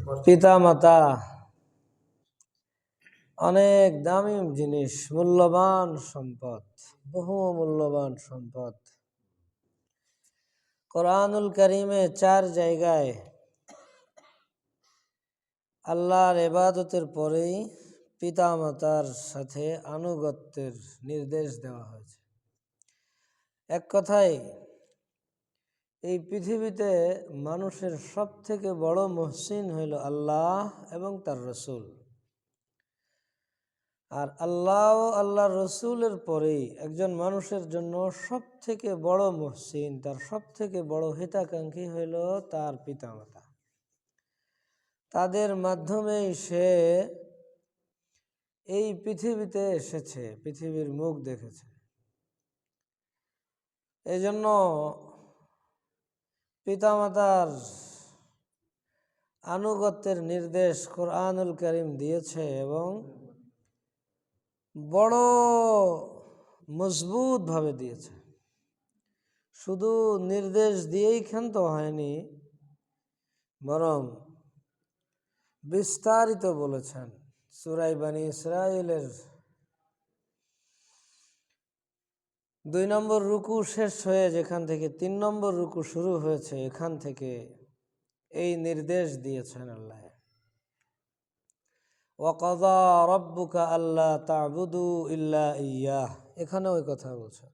পিতা মাতা অনেক দামি জিনিস, মূল্যবান সম্পদ, বহু মূল্যবান সম্পদ। কোরআনুল কারীমে 4 জায়গায় আল্লাহর ইবাদতের পরেই পিতা মাতার সাথে আনুগত্যের নির্দেশ দেওয়া হয়েছে। এক কথায় এই পৃথিবীতে মানুষের সব থেকে বড় মুহসিন হইল আল্লাহ এবং তার রসুল। আর আল্লাহ ও আল্লাহর রসুলের পরেই একজন মানুষের জন্য সব থেকে বড় মুহসিন, তার সব থেকে বড় হিতাকাঙ্ক্ষী হইল তার পিতামাতা। তাদের মাধ্যমেই সে এই পৃথিবীতে এসেছে, পৃথিবীর মুখ দেখেছে। এই জন্য পিতামাতার আনুগত্যের নির্দেশ কোরআনুল কারীম দিয়েছে এবং বড় মজবুত ভাবে দিয়েছে। শুধু নির্দেশ দিয়েই ক্ষান্ত হয়নি, বরং বিস্তারিত বলেছেন। সূরা বনী ইসরাঈলের 2 নম্বর রুকু শেষ হয়ে যেখান থেকে 3 নম্বর রুকু শুরু হয়েছে, এখান থেকে এই নির্দেশ দিয়েছেন আল্লাহ। ওয়াকাযা রাব্বুকা আল্লা তা'বুদু ইল্লা ইয়্যাহ, এখানে ওই কথা বলছেন।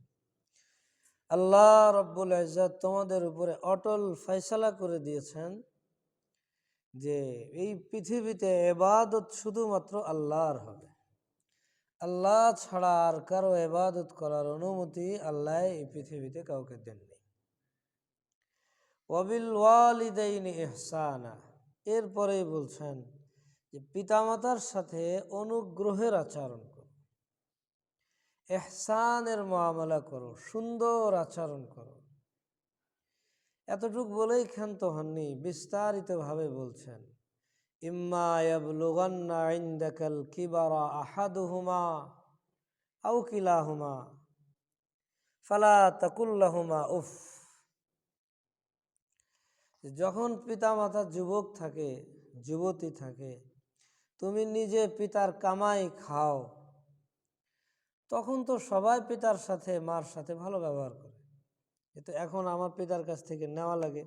আল্লাহ রব্বুল ইজ্জত তোমাদের উপরে অটল ফয়সালা করে দিয়েছেন যে এই পৃথিবীতে ইবাদত শুধুমাত্র আল্লাহর হবে। আল্লাহ ছাড়া আর কারো ইবাদত করার অনুমতি আল্লাহ এই পৃথিবীতে কাউকে দেননি। ওয়াবিল ওয়ালিদাইনি ইহসানা, এরপরেই বলছেন যে পিতামাতার সাথে অনুগ্রহের আচরণ করো, ইহসানের মুআমালা করো, সুন্দর আচরণ করো। এতটুক বলেই ক্ষান্ত হননি, বিস্তারিতভাবে বলছেন ইম্মা ইয়াবলুগান্না ইনদাকাল কিবারা আহাদুহুমা আও কিলাহুমা ফালা তাকুল লাহুমা উফ। যখন পিতামাতা যুবক থাকে, যুবতী থাকে, তুমি নিজে পিতার কামাই খাও, তখন তো সবাই পিতার সাথে মার সাথে ভালো ব্যবহার করে। কিন্তু এখন আমার পিতার কাছ থেকে নেওয়া লাগে,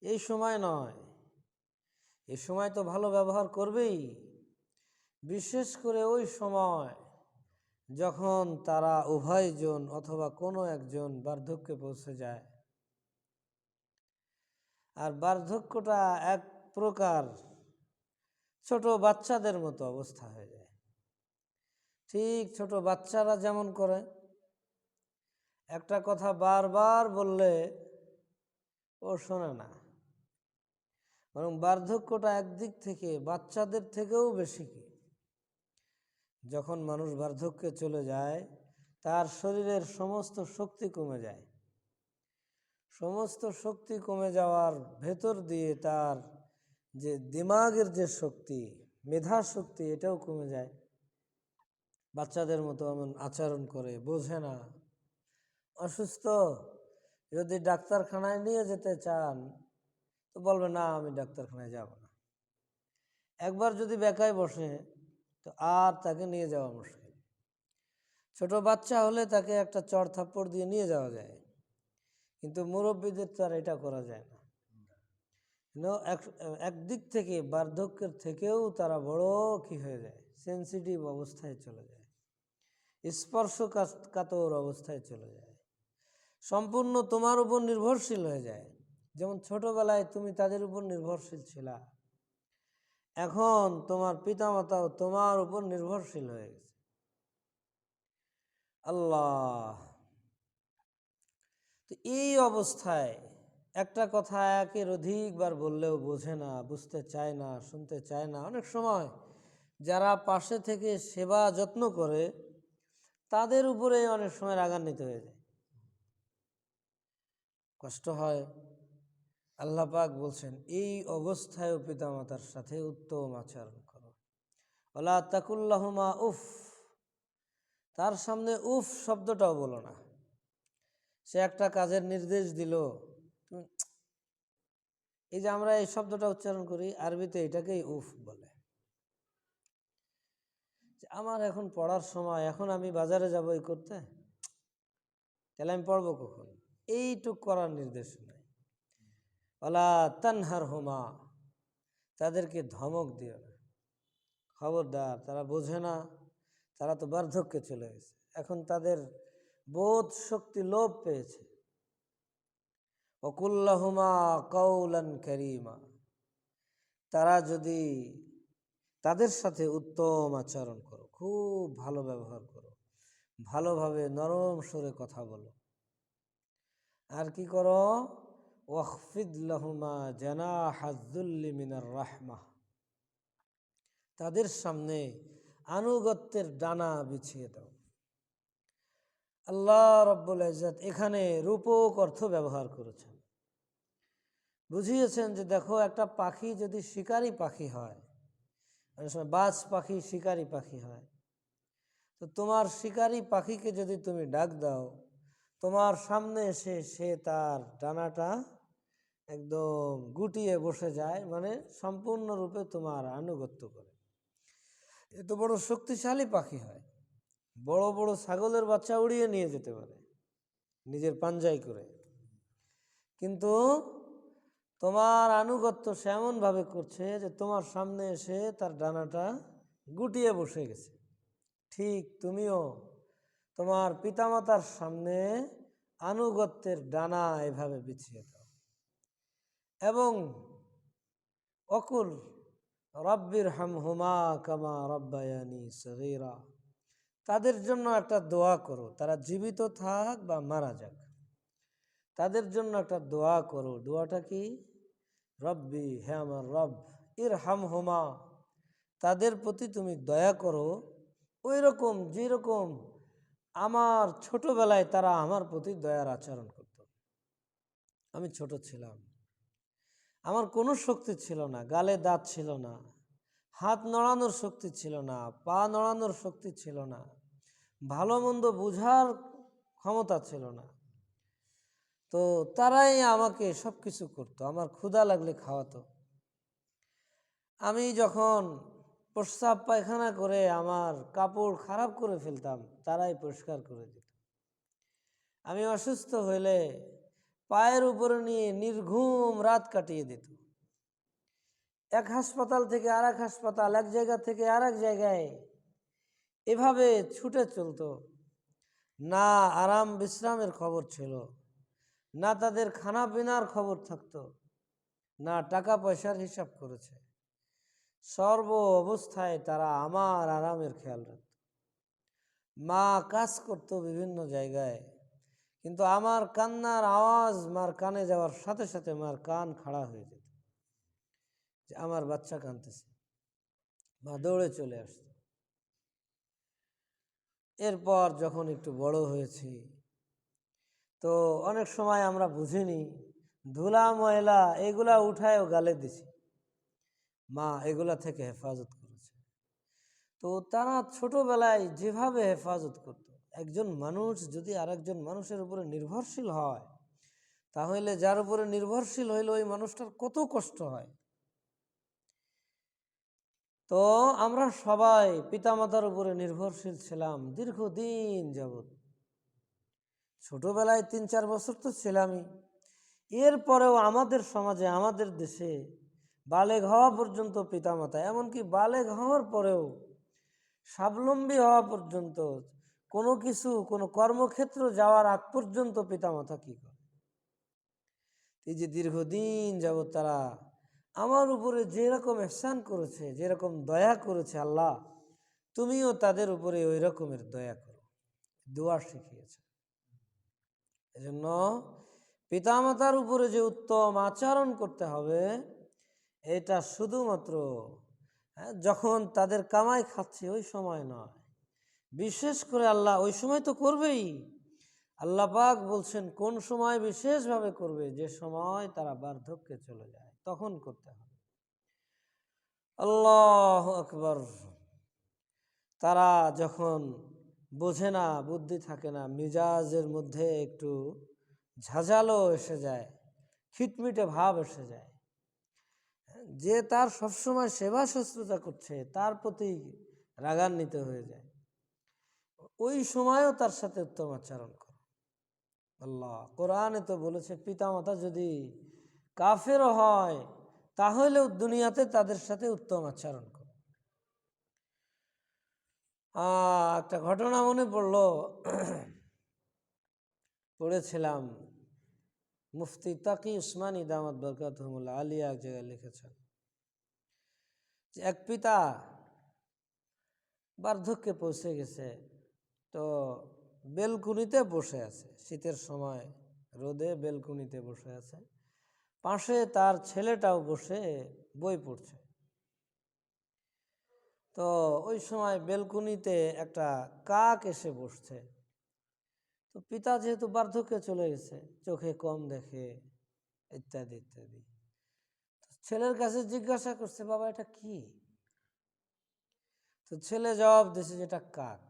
এই সময় নয়। এই সময় তো ভালো ব্যবহার করবেই, বিশেষ করে ওই সময় যখন তারা উভয়জন অথবা কোনো একজন বার্ধক্যে পৌঁছে যায়। আর বার্ধক্যটা এক প্রকার ছোট বাচ্চাদের মতো অবস্থা হয়ে যায়। ঠিক ছোট বাচ্চারা যেমন করে, একটা কথা বারবার বললে ও শোনে না, বরং বার্ধক্যটা একদিক থেকে বাচ্চাদের থেকেও বেশি। কি যখন মানুষ বার্ধক্যে চলে যায়, তার শরীরের সমস্ত শক্তি কমে যায়। সমস্ত শক্তি কমে যাওয়ার ভেতর দিয়ে তার যে দিমাগের যে শক্তি, মেধা শক্তি, এটাও কমে যায়। বাচ্চাদের মতো এমন আচরণ করে, বোঝে না। অসুস্থ যদি ডাক্তারখানায় নিয়ে যেতে চান তো বলবে না, আমি ডাক্তারখানায় যাব না। একবার যদি বেকায় বসে তো আর তাকে নিয়ে যাওয়া মুশকিল। ছোট বাচ্চা হলে তাকে একটা চড় থাপ্পড় দিয়ে নিয়ে যাওয়া যায়, কিন্তু মুরব্বীদের তো আর এটা করা যায় না। একদিক থেকে বার্ধক্যের থেকেও তারা বড় কি হয়ে যায়, সেন্সিটিভ অবস্থায় চলে যায়, স্পর্শকাতর অবস্থায় চলে যায়, সম্পূর্ণ তোমার উপর নির্ভরশীল হয়ে যায়। যেমন ছোটবেলায় তুমি তাদের উপর নির্ভরশীল ছিলা, এখন তোমার পিতামাতাও তোমার উপর নির্ভরশীল হয়ে গেছে। আল্লাহ, তো এই অবস্থায় একটা কথা একের অধিকবার বললেও বোঝে না, বুঝতে চায় না, শুনতে চায় না। অনেক সময় যারা পাশে থেকে সেবা যত্ন করে তাদের উপরে অনেক সময় রাগান্বিত হয়ে যায়, কষ্ট হয়। আল্লাহ পাক বলছেন এই অবস্থায়ও পিতামাতার সাথে উত্তম আচরণ করো। ওয়ালা তাকুল লাহুমা উফ, তার সামনে উফ শব্দটাও বলো না। সে একটা কাজের নির্দেশ দিল, এই যে আমরা এই শব্দটা উচ্চারণ করি, আরবিতে এটাকেই উফ বলে। আমার এখন পড়ার সময়, এখন আমি বাজারে যাব এই করতে, তাহলে আমি পড়বো কখন? এইটুক করার নির্দেশ নাই। ওয়ালা তানহার হুমা, তাদেরকে ধমক দিও না, খবরদার, তারা বোঝে না, তারা তো বার্ধক্যে চলে গেছে, এখন তাদের বোধ শক্তি লোপ পেয়েছে। ওকুল্লাহুমা কাউলান কারীমা, তারা যদি তাদের সাথে উত্তম আচরণ করো, খুব ভালো ব্যবহার করো, ভালোভাবে নরম সুরে কথা বলো। আর কি করো? ওয়াখফিদ লাহুমা জানাহাজ যুল্লি মিনার রাহমাহ, তাদের সামনে আনুগত্যের ডানা বিছিয়ে দাও। আল্লাহ রাব্বুল ইজ্জত এখানে রূপক অর্থ ব্যবহার করেছেন, বুঝিয়েছেন যে দেখো, একটা পাখি যদি শিকারী পাখি হয়, অনেক সময় বাজ পাখি শিকারী পাখি হয়, তো তোমার শিকারী পাখিকে যদি তুমি ডাক দাও, তোমার সামনে এসে সে তার ডানাটা একদম গুটিয়ে বসে যায়, মানে সম্পূর্ণরূপে তোমার আনুগত্য করে। এত বড় শক্তিশালী পাখি হয়, বড় বড় ছাগলের বাচ্চা উড়িয়ে নিয়ে যেতে পারে নিজের পাঞ্জায় করে, কিন্তু তোমার আনুগত্য সে এমনভাবে করছে যে তোমার সামনে এসে তার ডানাটা গুটিয়ে বসে গেছে। ঠিক তুমিও তোমার পিতামাতার সামনে আনুগত্যের ডানা এভাবে বিছিয়ে দাও। এবং অকুল রব্বির হামহুমা কামা রব্বায়ানি সগীরা, তাদের জন্য একটা দোয়া করো, তারা জীবিত থাক বা মারা যাক, তাদের জন্য একটা দোয়া করো। দোয়াটা কি? রব্বি, হে আমার রব, ইরহামহুমা, তাদের প্রতি তুমি দয়া করো ওই রকম যেরকম আমার ছোটবেলায় তারা আমার প্রতি দয়ার আচরণ করত। আমি ছোট ছিলাম, আমার কোনো শক্তি ছিল না, গালে দাঁত ছিল না, হাত নড়ানোর শক্তি ছিল না, পা নড়ানোর শক্তি ছিল না, ভালো মন্দ বুঝার ক্ষমতা ছিল না, তো তারাই আমাকে সব কিছু করতো। আমার ক্ষুধা লাগলে খাওয়াতো, আমি যখন প্রস্রাব পায়খানা করে আমার কাপড় খারাপ করে ফেলতাম, তারাই পরিষ্কার করে দিত। আমি অসুস্থ হইলে পায়ের উপরে নিয়ে নির্ঘুম রাত কাটিয়ে দিত। এক হাসপাতাল থেকে আর এক হাসপাতাল, এক জায়গা থেকে আর এক জায়গায় এভাবে ছুটে চলতো। না আরাম বিশ্রামের খবর ছিল, না তাদের খানা পিনার খবর থাকতো, না টাকা পয়সার হিসাব করেছে। সর্ব অবস্থায় তারা আমার আরামের খেয়াল রাখত। মা কাজ করত বিভিন্ন জায়গায়, কিন্তু আমার কান্নার আওয়াজ মার কানে যাওয়ার সাথে সাথে মার কান খাড়া হয়ে যেত যে আমার বাচ্চা কাঁদতেছে, মা দৌড়ে চলে আসত। এরপর যখন একটু বড় হয়েছি, তো অনেক সময় আমরা বুঝিনি, ধুলা ময়লা এগুলা উঠায়ও গালে দিছি, মা এগুলা থেকে হেফাজত করেছে। তো তারা ছোটবেলায় যেভাবে হেফাজত করত, একজন মানুষ যদি আরেকজন মানুষের উপরে নির্ভরশীল হয়, তাহলে যার উপরে নির্ভরশীল হইলে ওই মানুষটার কত কষ্ট হয়। তো আমরা সবাই পিতামাতার উপরে নির্ভরশীল ছিলাম দীর্ঘদিন যাবৎ। ছোটবেলায় 3-4 বছর তো ছিলামই, এরপরেও আমাদের সমাজে, আমাদের দেশে বালেগ হওয়া পর্যন্ত পিতামাতা, এমনকি বালেগ হওয়ার পরেও স্বাবলম্বী হওয়া পর্যন্ত, কোনো কিছু কোনো কর্মক্ষেত্র যাওয়ার আগ পর্যন্ত পিতামাতা কি করে? এই যে দীর্ঘদিন যাবৎ তারা আমার উপরে যেরকম ইহসান করেছে, যেরকম দয়া করেছে, আল্লাহ তুমিও তাদের উপরে ওই রকমের দয়া করো, দোয়া শিখিয়েছে। এজন্য পিতামাতার উপরে যে উত্তম আচরণ করতে হবে, এটা শুধুমাত্র যখন তাদের কামাই খাচ্ছে ওই সময় নয়, বিশেষ করে আল্লাহ ওই সময় তো করবেই। আল্লাহ পাক বলছেন কোন সময় বিশেষভাবে করবে, যে সময় তারা বার্ধক্যে চলে যায়, তখন করতে হবে। আল্লাহু আকবার। তারা যখন বোঝে না, বুদ্ধি থাকে না, মিজাজের মধ্যে একটু ঝাঁঝালো এসে যায়, খিটমিটে ভাব এসে যায়, যে তার সবসময় সেবা শুশ্রূষা করছে তার প্রতি রাগান্বিত হয়ে যায়, ওই সময়ও তার সাথে উত্তম আচরণ করে। আল্লাহ কোরআনে তো বলেছে পিতামাতা যদি কাফেরও হয় তাহলেও দুনিয়াতে তাদের সাথে উত্তম আচরণ করে। একটা ঘটনা মনে পড়লো, পড়েছিলাম, মুফতি তাকি উসমানী দামাত বরকাতুহুমুল্লাহ আলিয়া এক জায়গায় লিখেছেন যে এক পিতা বার্ধক্যে পৌঁছে গেছে, তো বেলকুনিতে বসে আছে, শীতের সময় রোদে বেলকুনিতে বসে আছে, পাশে তার ছেলেটাও বসে বই পড়ছে। তো ওই সময় বেলকুনিতে একটা কাক এসে বসছে। তো পিতা যেহেতু বার্ধক্যে চলে গেছে, চোখে কম দেখে ইত্যাদি ইত্যাদি, ছেলের কাছে জিজ্ঞাসা করছে, বাবা এটা কি? তো ছেলে জবাব দিয়েছে যেটা কাক।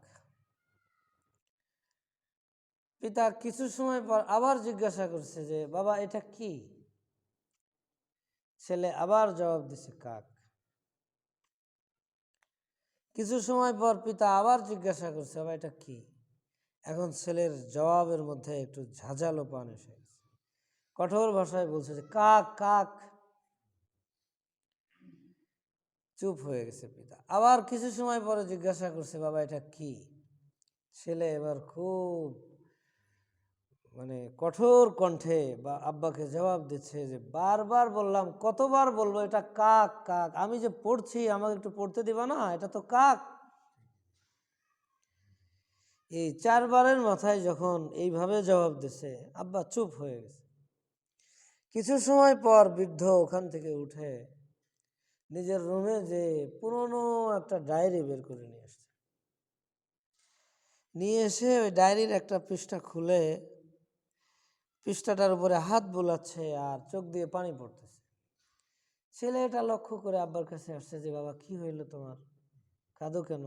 পিতা কিছু সময় পর আবার জিজ্ঞাসা করছে যে বাবা এটা কি? ছেলে আবার জবাব দিছে কাক। কিছু সময় পর পিতা আবার জিজ্ঞাসা করছে বাবা এটা কি? এখন ছেলের জবাবের মধ্যে একটু ঝাঁঝালো পান এসে গেছে, কঠোর ভাষায় বলছে যে কাক কাক। চুপ হয়ে গেছে পিতা। আবার কিছু সময় পরে জিজ্ঞাসা করছে বাবা এটা কি? ছেলে এবার খুব কঠোর কণ্ঠে বা আব্বাকে জবাব দিচ্ছে যে বারবার বললাম, কতবার বলবো এটা কাক কাক, আমি যে পড়ছি আমাকে একটু পড়তে দিবা না, এটা তো কাক। এই 4 বারের মাথায় যখন এইভাবে জবাব দিছে, আব্বা চুপ হয়ে গেছে। কিছু সময় পর বৃদ্ধ ওখান থেকে উঠে নিজের রুমে যে পুরনো একটা ডায়েরি বের করে নিয়ে আসছে। নিয়ে এসে ওই ডায়েরির একটা পৃষ্ঠা খুলে পৃষ্ঠাটার উপরে হাত বোলাচ্ছে আর চোখ দিয়ে পানি পড়তেছে। ছেলে এটা লক্ষ্য করে আব্বার কাছে আসছে যে বাবা কি হইলো তোমার, কাঁদো কেন?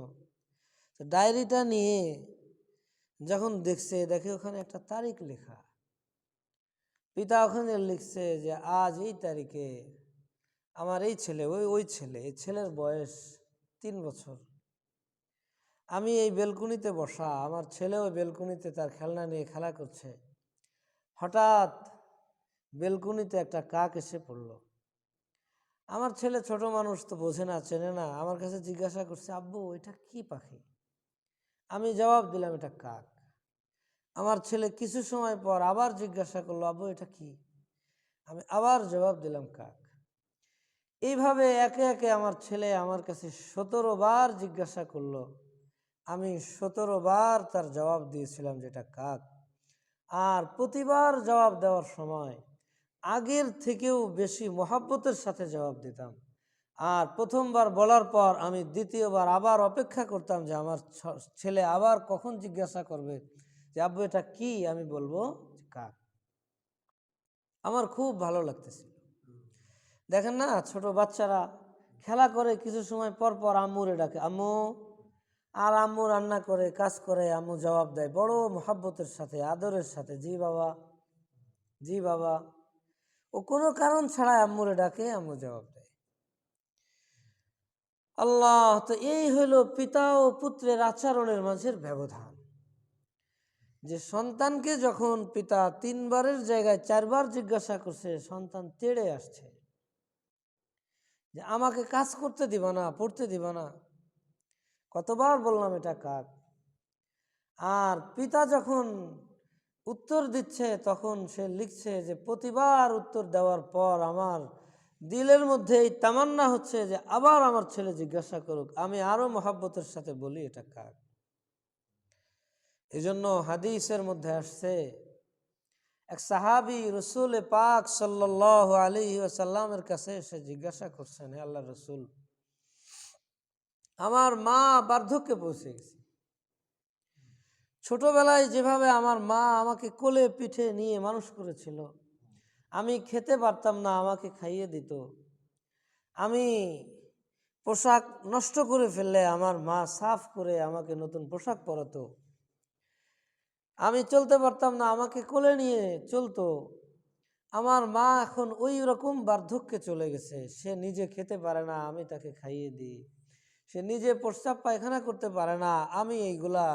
তো ডায়েরিটা নিয়ে যখন দেখে ওখানে একটা তারিখ লেখা। পিতা ওখানে লিখছে যে আজ এই তারিখে আমার এই ছেলে, ওই ছেলে, এই ছেলের বয়স 3 বছর, আমি এই বেলকুনিতে বসা, আমার ছেলে ওই বেলকুনিতে তার খেলনা নিয়ে খেলা করছে, হঠাৎ বেলকুনিতে একটা কাক এসে পড়লো। আমার ছেলে ছোট মানুষ তো বোঝে না, চেনে না, আমার কাছে জিজ্ঞাসা করছে আব্বু এটা কি পাখি? আমি জবাব দিলাম এটা কাক। আমার ছেলে কিছু সময় পর আবার জিজ্ঞাসা করলো আব্বু এটা কি? আমি আবার জবাব দিলাম কাক। এইভাবে একে একে আমার ছেলে আমার কাছে 17 বার জিজ্ঞাসা করলো, আমি 17 বার তার জবাব দিয়েছিলাম যেটা কাক। আর প্রতিবার জবাব দেওয়ার সময় আগের থেকেও বেশি মহাব্বতের সাথে জবাব দিতাম। আর প্রথমবার বলার পর আমি দ্বিতীয়বার আবার অপেক্ষা করতাম যে আমার ছেলে আবার কখন জিজ্ঞাসা করবে যে আব্বু এটা কি, আমি বলবো কাক। আমার খুব ভালো লাগতেছিল। দেখেন না, ছোট বাচ্চারা খেলা করে, কিছু সময় পর পর আম্মুরে ডাকে আম্মু, আর আম্মু রান্না করে কাজ করে, আম্মু জবাব দেয় বড় মহাব্বতের সাথে, আদরের সাথে, জি বাবা, জি বাবা। ও কোনো কারণ ছাড়া আম্মুরে ডাকে, আম্মু জবাব দেয়। আল্লাহ, তো এই হলো পিতা ও পুত্রের আচরণের মাঝের ব্যবধান। যে সন্তানকে যখন পিতা 3 বারের জায়গায় 4 বার জিজ্ঞাসা করছে, সন্তান তেড়ে আসছে যে আমাকে কাজ করতে দিবা না, পড়তে দিবা না, কতবার বললাম এটা কাক। আর পিতা যখন উত্তর দিচ্ছে তখন সে লিখছে যে প্রতিবার উত্তর দেওয়ার পর আমার দিলের মধ্যে এই তামান্না হচ্ছে যে আবার আমার ছেলে জিজ্ঞাসা করুক, আমি আরো মহাব্বতের সাথে বলি এটা কাক। এজন্য হাদিসের মধ্যে আসছে এক সাহাবী রসুল পাক সাল্লাল্লাহু আলাইহি ওয়াসাল্লামের কাছে এসে জিজ্ঞাসা করছেন, হে আল্লাহর রসুল, আমার মা বার্ধক্যে পৌঁছে গেছে, ছোটবেলায় যেভাবে আমার মা আমাকে কোলে পিঠে নিয়ে মানুষ করেছিল, আমি খেতে পারতাম না, আমাকে খাইয়ে দিত, আমি পোশাক নষ্ট করে ফেললে আমার মা সাফ করে আমাকে নতুন পোশাক পরাতো, আমি চলতে পারতাম না, আমাকে কোলে নিয়ে চলতো, আমার মা এখন ওই রকম বার্ধক্যে চলে গেছে, সে নিজে খেতে পারে না, আমি তাকে খাইয়ে দিই। সে নিজে প্রস্রাব পায়খানা করতে পারে না, আমি এইগুলা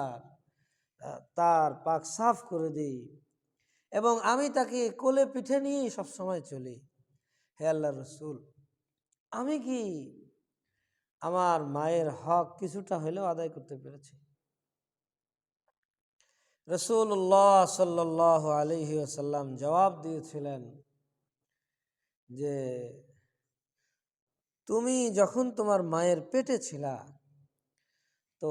তার পাক সাফ করে দিই, এবং আমি তাকে কোলে পিঠে নিয়েই সবসময় চলি। হে আল্লাহর রাসূল, আমি কি আমার মায়ের হক কিছুটা হলেও আদায় করতে পেরেছি? রাসূলুল্লাহ সাল্লাল্লাহু আলাইহি ওয়াসাল্লাম জবাব দিয়েছিলেন যে তুমি যখন তোমার মায়ের পেটে ছিলা, তো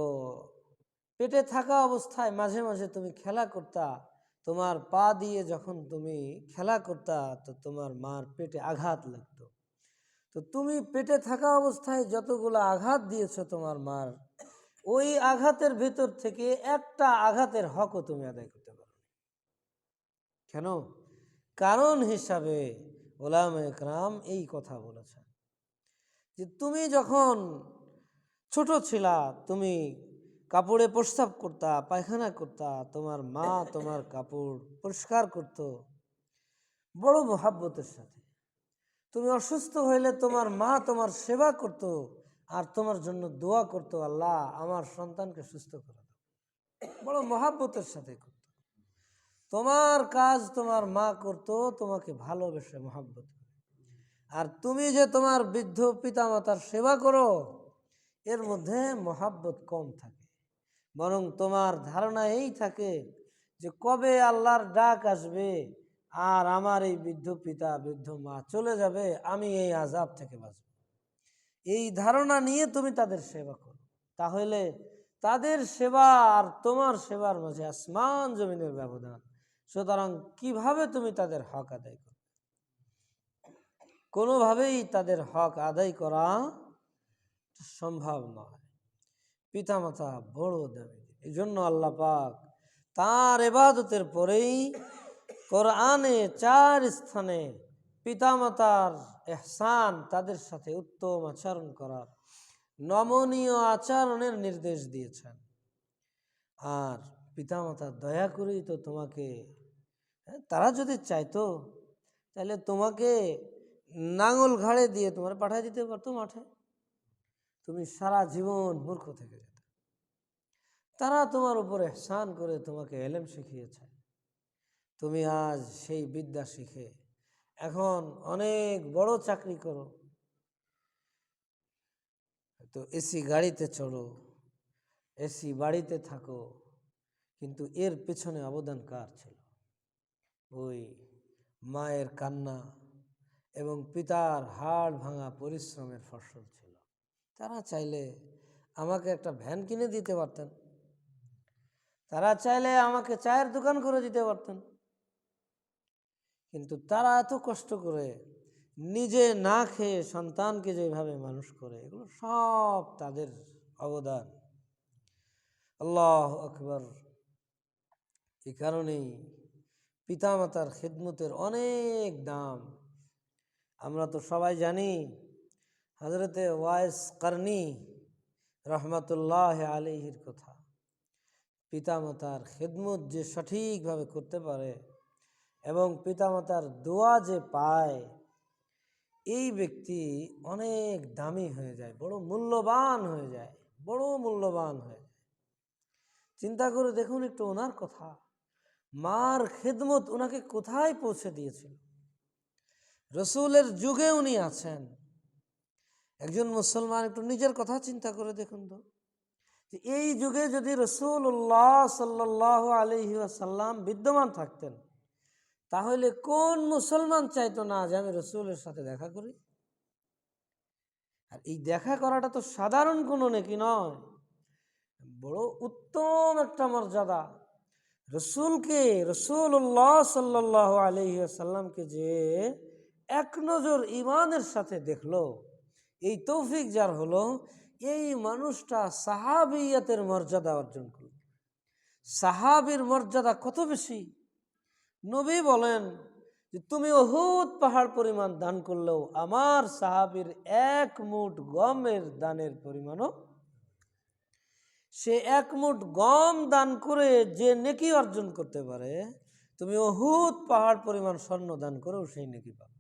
পেটে থাকা অবস্থায় মাঝে মাঝে তুমি খেলা করতা, তোমার পা দিয়ে যখন তুমি খেলা করতা তো তোমার মার পেটে আঘাত লাগতো। তো তুমি পেটে থাকা অবস্থায় যতগুলো আঘাত দিয়েছো তোমার মার, ওই আঘাতের ভেতর থেকে একটা আঘাতের হকও তুমি আদায় করতে পারো। কেন? কারণ হিসাবে উলামা ইকরাম এই কথা বলেছেন যে তুমি যখন ছোট ছিলা, তুমি কাপড়ে প্রস্রাব করতা, পায়খানা করতা, তোমার মা তোমার কাপড় পরিষ্কার করত বড় মোহাব্বতের সাথে। তুমি অসুস্থ হইলে তোমার মা তোমার সেবা করত আর তোমার জন্য দোয়া করত, আল্লাহ আমার সন্তানকে সুস্থ করে দাও, বড় মোহাব্বতের সাথে করত। তোমার কাজ তোমার মা করত তোমাকে ভালোবেসে মোহাব্বত। আর তুমি যে তোমার বৃদ্ধ পিতামাতার সেবা করো, এর মধ্যে মোহাব্বত কম থাকে, বরং তোমার ধারণা এই থাকে যে কবে আল্লাহর ডাক আসবে আর আমার এই বৃদ্ধ পিতা বৃদ্ধ মা চলে যাবে, আমি এই আযাব থেকে বাঁচব। এই ধারণা নিয়ে তুমি তাদের সেবা করো। তাহলে তাদের সেবা আর তোমার সেবার মাঝে আসমান জমিনের ব্যবধান। সুতরাং কিভাবে তুমি তাদের হক আদায় করো? কোনোভাবেই তাদের হক আদায় করা সম্ভব নয়। পিতামাতা বড় দামি, এই জন্য আল্লাহ পাক তার ইবাদতের পরেই কোরআনে 4 স্থানে পিতামাতার ইহসান, তাদের সাথে উত্তম আচরণ করার, নমনীয় আচরণের নির্দেশ দিয়েছেন। আর পিতামাতা দয়া করেই তো তোমাকে, তারা যদি চাইতো তাহলে তোমাকে নাঙল ঘাড়ে দিয়ে তোমার পাঠিয়ে দিতে পারতো মাঠে, তুমি সারা জীবন মূর্খ থেকে যেতে। তারা তোমার উপর ইহসান করে তোমাকে ইলম শিখিয়েছে, তুমি আজ সেই বিদ্যা শিখে এখন অনেক বড় চাকরি করো, তো এসি গাড়িতে চড়ো, এসি বাড়িতে থাকো, কিন্তু এর পেছনে অবদান কার ছিল? ওই মায়ের কান্না এবং পিতার হাড় ভাঙা পরিশ্রমের ফসল ছিল। তারা চাইলে আমাকে একটা ভ্যান কিনে দিতে পারতেন, তারা চাইলে আমাকে চায়ের দোকান করে দিতে পারতেন, কিন্তু তারা এত কষ্ট করে নিজে না খেয়ে সন্তানকে যেভাবে মানুষ করে, এগুলো সব তাদের অবদান। আল্লাহু আকবার। এই কারণেই পিতামাতার খিদমতের অনেক দাম। আমরা তো সবাই জানি হযরতে ওয়াইস কারনী রহমাতুল্লাহ আলাইহির কথা। পিতামাতার খিদমত যে সঠিকভাবে করতে পারে এবং পিতামাতার দোয়া যে পায়, এই ব্যক্তি অনেক দামি হয়ে যায়, বড় মূল্যবান হয়ে যায়, বড় মূল্যবান হয়ে যায়। চিন্তা করে দেখুন একটু ওনার কথা, মার খিদমত ওনাকে কোথায় পৌঁছে দিয়েছিল। রসুলের যুগে উনি আছেন। একজন মুসলমান একটু নিজের কথা চিন্তা করে দেখুন তো, যে এই যুগে যদি রাসূলুল্লাহ সাল্লাল্লাহু আলাইহি ওয়াসাল্লাম বিদ্যমান থাকতেন, তাহলে কোন মুসলমান চাইতো না যে আমি রসুলের সাথে দেখা করি? আর এই দেখা করাটা তো সাধারণ কোনো নেকি নয়, বড় উত্তম একটা মর্যাদা। রসুলকে, রাসূলুল্লাহ সাল্লাল্লাহু আলাইহি ওয়াসাল্লামকে যে এক নজর ঈমানের সাথে দেখলো, এই তৌফিক যার হলো, এই মানুষটা সাহাবিয়াতের মর্যাদা অর্জন করল। সাহাবীর মর্যাদা কত বেশি! নবী বলেন যে তুমি উহুদ পাহাড় পরিমাণ দান করলেও আমার সাহাবীর 1 মুঠ গমের দানের পরিমাণও, সে 1 মুঠ গম দান করে যে নেকি অর্জন করতে পারে, তুমি উহুদ পাহাড় পরিমাণ স্বর্ণ দান করেও সেই নেকি পাবে।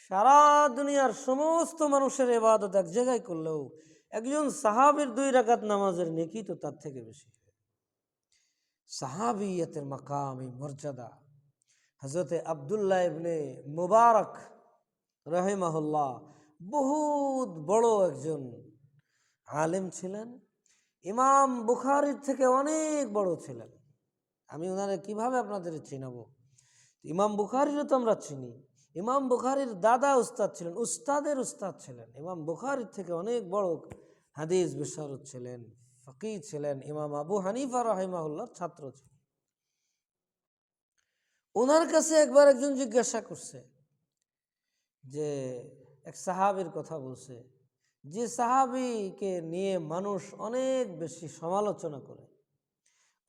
সারা দুনিয়ার সমস্ত মানুষের ইবাদত এক জায়গায় করলেও একজন সাহাবীর 2 রাকাত নামাজের নেকি তো তার থেকে বেশি। সাহাবিয়তের মাকাম, এই মর্যাদা, হযরতে আব্দুল্লাহ ইবনে মুবারক রাহিমাহুল্লাহ বহুত বড় একজন আলেম ছিলেন, ইমাম বুখারীর থেকে অনেক বড় ছিলেন। আমি ওনারে কিভাবে আপনাদের চিনাবো? ইমাম বুখারীরও তো আমরা চিনি। ইমাম বুখারীর দাদা উস্তাদ ছিলেন, উস্তাদের উস্তাদ ছিলেন। ইমাম বুখারীর থেকে অনেক বড় হাদিস বিশারদ ছিলেন, ফকিহ ছিলেন। ইমাম আবু হানিফা রাহিমাহুল্লাহর ছাত্র ছিলেন। ওনার কাছে একবার একজন জিজ্ঞাসা করছে যে, এক সাহাবীর কথা বলছে, যে সাহাবীকে নিয়ে মানুষ অনেক বেশি সমালোচনা করে,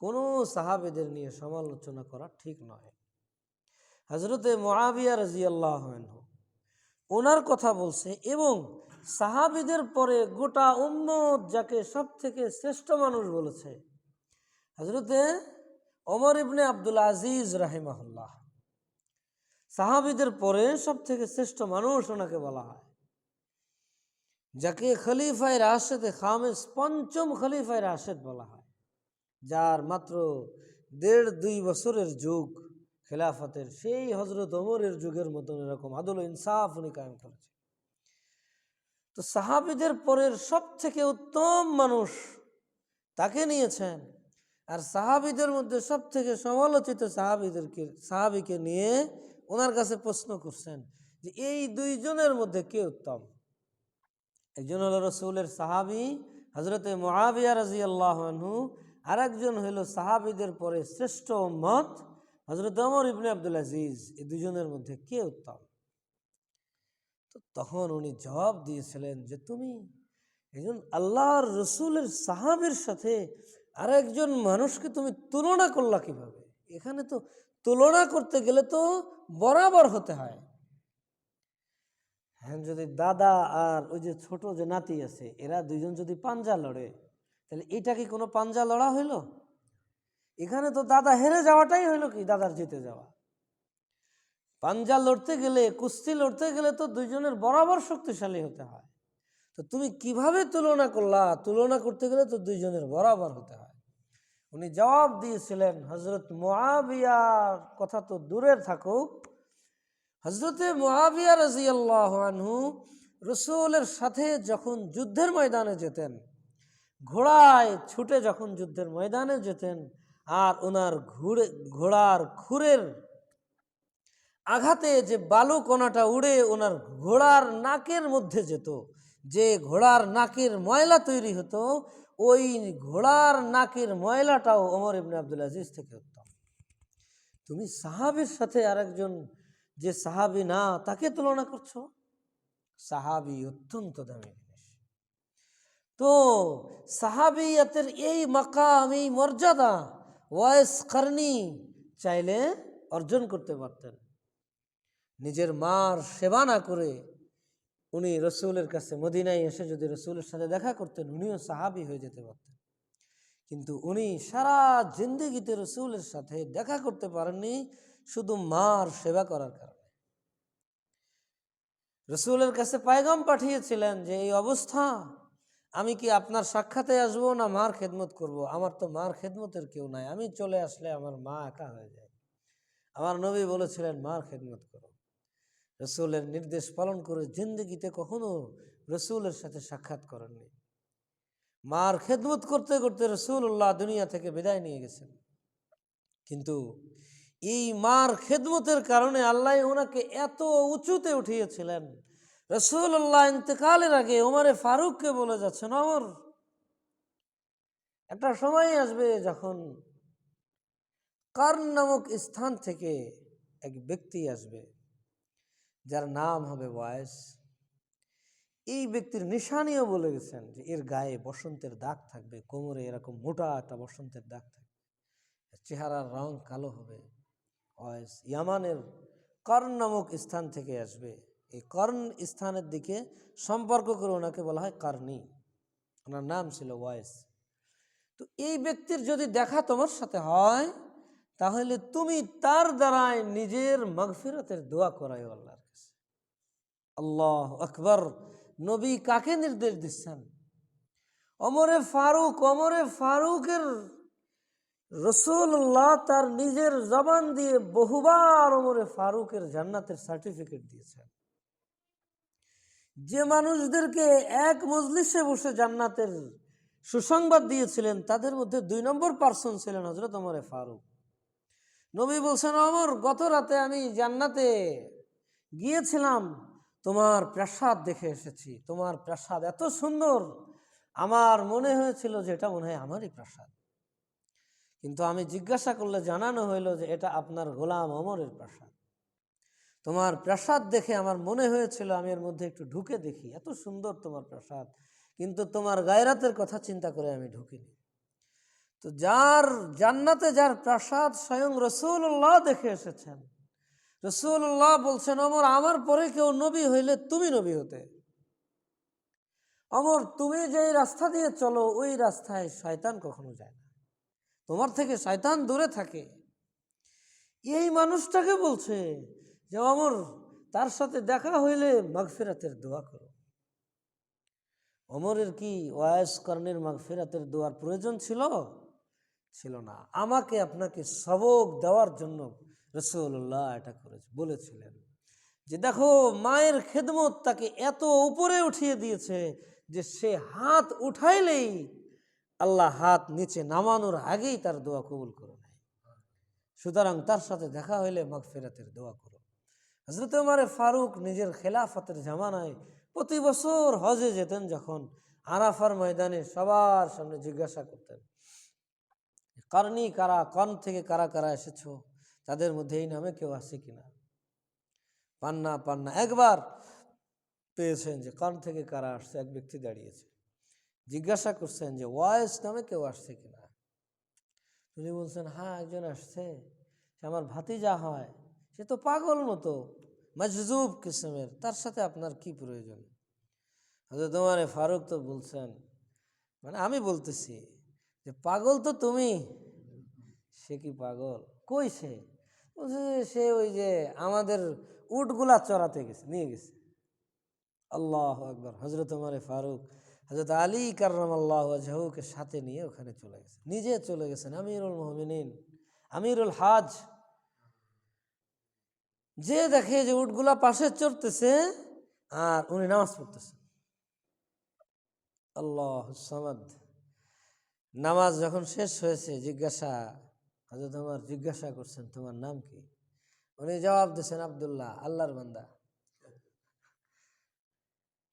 কোনো সাহাবীদের নিয়ে সমালোচনা করা ঠিক নয়। হযরতে মুআবিয়া রাদিয়াল্লাহু আনহু ওনার কথা বলছে, এবং সাহাবীদের পরে গোটা উম্মত যাকে সব থেকে শ্রেষ্ঠ মানুষ বলেছে, হযরতে ওমর ইবনে আব্দুল আজিজ রাহিমাহুল্লাহ। সাহাবীদের পরে সব থেকে শ্রেষ্ঠ মানুষ ওনাকে বলা হয়, যাকে খলিফায়ে রাশেদে খামেস, পঞ্চম খলিফায়ে রাশেদ বলা হয়, যার মাত্র 1.5-2 বছরের যুগ খেলাফতের, সেই হযরত ওমরের যুগের মতন এরকম আদল ইনসাফ উনি কায়েম করেছেন। তো সাহাবীদের পরের সব থেকে উত্তম মানুষ তাকে নিয়েছেন, আর সাহাবীদের মধ্যে সব থেকে সমালোচিত সাহাবীকে নিয়ে ওনার কাছে প্রশ্ন করছেন যে এই 2 জনের মধ্যে কে উত্তম। একজন হলো রাসূলের সাহাবী হযরতে মুআবিয়া রাদিয়াল্লাহু আনহু, আর একজন হলো সাহাবীদের পরে শ্রেষ্ঠ উম্মত হযরত ওমর ইবনে আব্দুল আজিজ। এই 2 জনের মধ্যে কে উত্তম? তো তখন উনি জবাব দিয়েছিলেন যে, তুমি একজন আল্লাহর রসুলের সাহাবীর সাথে আর একজন মানুষকে তুমি তুলনা করলা কিভাবে? এখানে তো তুলনা করতে গেলে তো বরাবর হতে হয়। হ্যাঁ, যদি দাদা আর ওই যে ছোট যে নাতি আছে, এরা 2 জন যদি পাঞ্জা লড়ে, তাহলে এটা কি কোনো পাঞ্জা লড়া হইল? এখানে তো দাদা হেরে যাওয়াটাই হইল কি দাদার জিতে যাওয়া। পাঞ্জা লড়তে গেলে, কুস্তি লড়তে গেলে তো 2 জনের বরাবর শক্তিশালী হতে হয়। তো তুমি কিভাবে তুলনা করলা? তুলনা করতে গেলে তো 2 জনের বরাবর হতে হয়। উনি জবাব দিয়েছিলেন, হযরত মুআবিয়ার কথা তো দূরে থাকুক, হযরতে মুআবিয়া রাদিয়াল্লাহু আনহু রাসূলের সাথে যখন যুদ্ধের ময়দানে যেতেন, ঘোড়ায় ছুটে যখন যুদ্ধের ময়দানে যেতেন, আর ওনার ঘোড়ার খুরের আঘাতে যে বালু কণাটা উড়ে ওনার ঘোড়ার নাকের মধ্যে যেত, যে ঘোড়ার নাকের ময়লা তৈরি হতো, ওই ঘোড়ার নাকের ময়লাটাও ওমর ইবনে আব্দুল আজিজ থেকে উত্তম। তুমি সাহাবীর সাথে আরেকজন যে সাহাবী না তাকে তুলনা করছো? সাহাবী অত্যন্ত দামি জিনিস। তো সাহাবিয়াতের এই মাকাম, এই মর্যাদা ওয়াইস কারনী চাইলে অর্জন করতে পারতেন। নিজের মার সেবা না করে উনি রসুলের কাছে মদিনায় এসে যদি রসুলের সাথে দেখা করতেন, উনিও সাহাবী হয়ে যেতে পারতেন। কিন্তু উনি সারা জিন্দেগিতে রসুলের সাথে দেখা করতে পারেননি, শুধু মার সেবা করার কারণে। রসুলের কাছে পায়গাম পাঠিয়েছিলেন যে এই অবস্থা, আমি কি আপনার সাক্ষাতে আসবো না মার খেদমত করব? আমার তো মার খেদমতের কেউ নাই, আমি চলে আসলে আমার মা একা হয়ে যায়। আমার নবী বলেছিলেন মার খেদমত করো। রসুলের নির্দেশ পালন করে জিন্দেগিতে কখনো রসুলের সাথে সাক্ষাৎ করেননি। মার খেদমত করতে করতে রসুল্লাহ দুনিয়া থেকে বিদায় নিয়ে গেছেন। কিন্তু এই মার খেদমতের কারণে আল্লাহ ওনাকে এত উঁচুতে উঠিয়েছিলেন, রসুল্লাহ ইন্তেকালের আগে ওমরে ফারুককে বলে যাচ্ছেন, ওমর, একটা সময় আসবে যখন কার্ন নামক স্থান থেকে এক ব্যক্তি আসবে যার নাম হবে ওয়াইস। এই ব্যক্তির নিশানিও বলে গেছেন যে এর গায়ে বসন্তের দাগ থাকবে, কোমরে এরকম মোটা একটা বসন্তের দাগ থাকবে, চেহারার রং কালো হবে। ওয়াইস ইয়ামানের কর্ন নামক স্থান থেকে আসবে। এই কর্ন স্থানের দিকে সম্পর্ক করে ওনাকে বলা হয় কার্নি। ওনার নাম ছিল ওয়াইস। তো এই ব্যক্তির যদি দেখা তোমার সাথে হয়, তাহলে তুমি তার দ্বারাই নিজের মাগফিরাতের দোয়া করাই আল্লাহর কাছে। আল্লাহু আকবার। নবী কাকে নির্দেশ দিচ্ছেন? ওমরে ফারুকের রাসূলুল্লাহ তার নিজের জবান দিয়ে বহুবার ওমরে ফারুকের জান্নাতের সার্টিফিকেট দিয়েছেন। যে মানুষদেরকে এক মজলিসে বসে জান্নাতের সুসংবাদ দিয়েছিলেন তাদের মধ্যে 2 নম্বর পার্সন ছিলেন হযরত ওমরে ফারুক। নবী বলছেন, ওমর, গত রাতে আমি জান্নাতে গিয়েছিলাম, তোমার প্রাসাদ দেখে এসেছি। তোমার প্রাসাদ এত সুন্দর, আমার মনে হয়েছিল যে এটা মনে হয় আমারই প্রাসাদ। কিন্তু আমি জিজ্ঞাসা করলে জানানো হইল যে এটা আপনার গোলাম ওমরের প্রাসাদ। তোমার প্রাসাদ দেখে আমার মনে হয়েছিল আমি এর মধ্যে একটু ঢুকে দেখি, এত সুন্দর তোমার প্রাসাদ, কিন্তু তোমার গায়রাতের কথা চিন্তা করে আমি ঢুকিনি। তো যার জান্নাতে যার প্রাসাদ স্বয়ং রাসূলুল্লাহ দেখে এসেছেন, রাসূলুল্লাহ বলছেন, ওমর, আমার পরে কেউ নবী হইলে তুমি নবী হতে। ওমর, তুমি যেই রাস্তা দিয়ে চলো ওই রাস্তায় শয়তান কখনো যায় না, তোমার থেকে শয়তান দূরে থাকে। এই মানুষটাকে বলছে যে ওমর, তার সাথে দেখা হইলে মাগফিরাতের দোয়া করো। ওমরের কি ওয়াইস কর্ণের মাগফিরাতের দোয়ার প্রয়োজন ছিল? ছিল না। আমাকে আপনাকে সবক দেওয়ার জন্য রাসূলুল্লাহ এটা বলেছিলেন যে দেখো, মায়ের খেদমত তাকে এত উপরে উঠিয়ে দিয়েছে যে সে হাত উঠাইলেই আল্লাহ হাত নিচে নামানোর আগেই তার দোয়া কবুল করে নেয়। সুতরাং তার সাথে দেখা হইলে মাগফিরাতের দোয়া করো। হযরত ওমর ফারুক নিজের খেলাফতের জামানায় প্রতি বছর হজে যেতেন, যখন আরাফার ময়দানে সবার সামনে জিজ্ঞাসা করতেন, কারণী কারা, কন থেকে কারা কারা এসেছো, তাদের মধ্যে এই নামে কেউ আছে কিনা। পান্না একবার পেয়েছেন যে কন থেকে কারা আসছে, এক ব্যক্তি দাঁড়িয়েছে, জিজ্ঞাসা করছেন যে ওয়াইস নামে কেউ আসছে কিনা। তিনি বলছেন, হ্যাঁ, একজন আসছে, সে আমার ভাতিজা হয়, সে তো পাগল মতো মজজুব কিসমের, তার সাথে আপনার কি প্রয়োজন। হযরত ওমর ফারুক তো বলছেন, মানে আমি বলতেছি যে পাগল তো তুমি, সে কি পাগল? কই সে? বলছে সে ওই যে আমাদের উটগুলা চড়াতে গেছে, নিয়ে গেছে। আল্লাহু আকবার। হযরত ওমর ফারুক হযরত আলী কাররামাল্লাহু ওয়াজহুকে সাথে নিয়ে ওখানে চলে গেছে, নিজে চলে গেছেন, আমিরুল মুমিনিন, আমিরুল হাজ। যে দেখে যে উটগুলা পাশে চড়তেছে আর উনি নামাজ পড়তেছেন। আল্লাহুস সামাদ। নামাজ যখন শেষ হয়েছে, হযরত ওমর জিজ্ঞাসা করছেন, তোমার নাম কি? উনি জবাব দিয়েছেন, আব্দুল্লাহ, আল্লাহর বান্দা।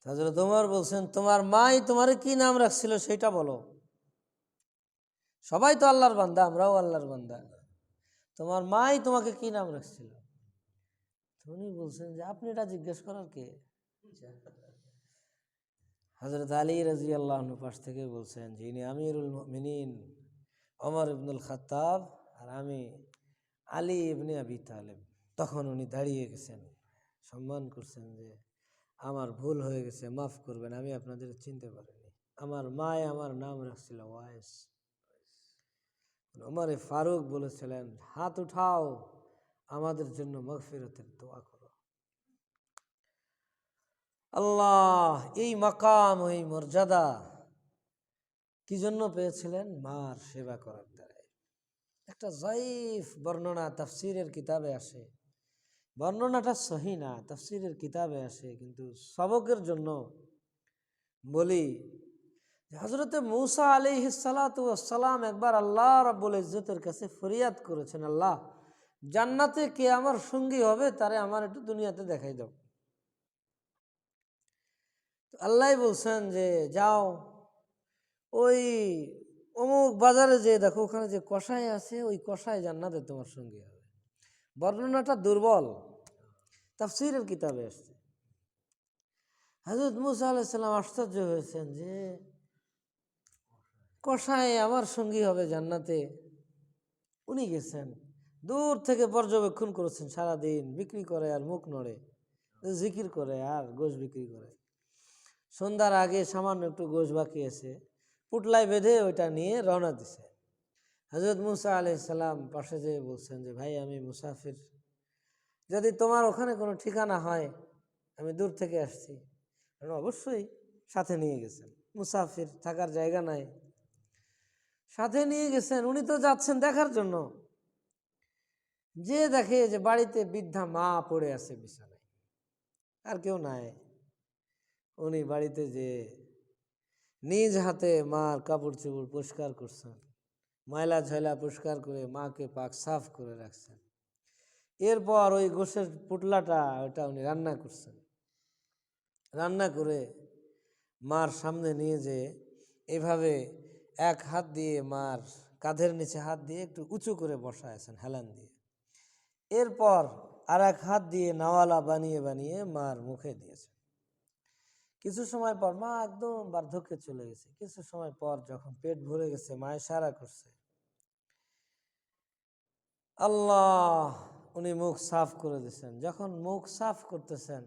হযরত ওমর বলছেন, তোমার মাই তোমারে কি নাম রাখছিল সেটা বলো। সবাই তো আল্লাহর বান্দা, আমরাও আল্লাহর বান্দা, তোমার মাই তোমাকে কি নাম রাখছিল? উনি বলছেন যে আপনি এটা জিজ্ঞেস করার কে? হযরত আলী রাদিয়াল্লাহু আনহু পাশ থেকে বলছেন যে ইনি আমিরুল মুমিনিন ওমর ইবনুল খাত্তাব, আর আমি আলী ইবনে আবি তালেব। তখন উনি দাঁড়িয়ে গেছেন, সম্মান করছেন যে আমার ভুল হয়ে গেছে, মাফ করবেন, আমি আপনাদের চিনতে পারিনি, আমার মায় আমার নাম রাখছিল ওয়াইস। ওমর ফারুক বলেছিলেন, হাত উঠাও, আমাদের জন্য মাগফিরাতের দোয়া করো। আল্লাহ এই মাকাম, এই মর্যাদা কি জন্য পেয়েছিলেন? মার সেবা করার দ্বারা। একটা যায়িফ বর্ণনা তাফসীরের কিতাবে আসে, বর্ণনাটা সহি না, তাফসীরের কিতাবে আসে, কিন্তু সবকের জন্য বলি, হযরতে মূসা আলাইহিস সালাতু ওয়াস সালাম একবার আল্লাহ রাব্বুল ইজ্জতের কাছে ফরিয়াদ করেছেন, আল্লাহ, জান্নাতে কে আমার সঙ্গী হবে তারে আমার একটু দুনিয়াতে দেখাই দাও। আল্লাহ বলছেন যে যাও, ওই অমুক বাজারে যে দেখো, ওখানে যে কসাই আছে, ওই কসাই জান্নাতে তোমার সঙ্গী হবে। বর্ণনাটা দুর্বল, তাফসীরের কিতাবে আসছে। হযরত মূসা আলাইহিস সালাম আশ্চর্য হয়েছেন যে কসাই আমার সঙ্গী হবে জান্নাতে। উনি গেছেন, দূর থেকে পর্যবেক্ষণ করেছেন, সারাদিন বিক্রি করে আর মুখ নড়ে, জিকির করে আর গোশ বিক্রি করে। সন্ধ্যার আগে সামান্য একটু গোশ বাকি আছে, পুটলায় বেঁধে ওইটা নিয়ে রওনা দিছে। হযরত মুসা আলাইহিস সালাম পাশে যেয়ে বলছেন যে ভাই আমি মুসাফির, যদি তোমার ওখানে কোনো ঠিকানা হয়, আমি দূর থেকে আসছি। কারণ অবশ্যই সাথে নিয়ে গেছেন, মুসাফির থাকার জায়গা নাই, সাথে নিয়ে গেছেন। উনি তো যাচ্ছেন দেখার জন্য, যে দেখে যে বাড়িতে বৃদ্ধা মা পড়ে আছে বিছানায়, আর কেউ নাই। উনি বাড়িতে যে নিজ হাতে মার কাপড় চোপড় পরিষ্কার করছেন, ময়লা ঝয়লা পরিষ্কার করে মাকে পাক সাফ করে রাখছেন। এরপর ওই গোশের পুটলাটা ওটা উনি রান্না করছেন। রান্না করে মার সামনে নিয়ে যেয়ে এভাবে এক হাত দিয়ে মার কাঁধের নিচে হাত দিয়ে একটু উঁচু করে বসায়ছেন হেলান দিয়ে। এরপর আর এক হাত দিয়ে নাওয়ালা বানিয়ে বানিয়ে মার মুখে দিয়েছেন। কিছু সময় পর মা একদম বার্ধক্যে চলে গেছে। কিছু সময় পর যখন পেট ভরে গেছে, মা ইশারা করছে, আল্লাহ, উনি মুখ সাফ করে দিয়েছেন। যখন মুখ সাফ করতেছেন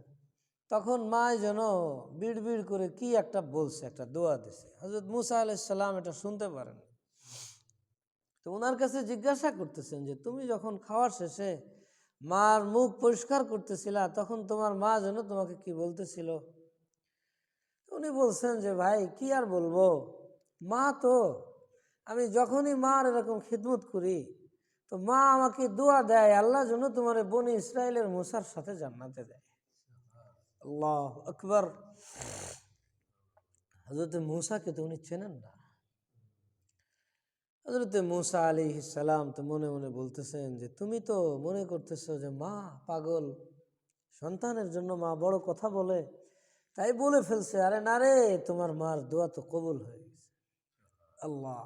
তখন মা যেন বিড় বিড় করে কি একটা বলছে, একটা দোয়া দিছে। হযরত মুসা আলাইহিস সালাম এটা শুনতে পারেন। তো ওনার কাছে জিজ্ঞাসা করতেছেন যে তুমি যখন খাওয়ার শেষে মার মুখ পরিষ্কার করতেছিলা, তখন তোমার মা যেন তোমাকে কি বলতেছিল? উনি বলছেন যে ভাই কি আর বলবো, মা তো, আমি যখনই মার এরকম খিদমত করি তো মা আমাকে দোয়া দেয়, আল্লাহ যেন তোমার বনি ইসরায়েলের মুসার সাথে জান্নাতে দেয়। আল্লাহু আকবার। হযরত মুসাকে তো উনি চেনেন না। হযরত মুসা আলাইহিস সালাম তো মনে মনে বলতেছেন যে তুমি তো মনে করতেছো যে মা পাগল, সন্তানের জন্য মা বড় কথা বলে, তাই বলে ফেলছে। আরে না রে, তোমার মার দোয়া তো কবুল হয়ে গেছে। আল্লাহ,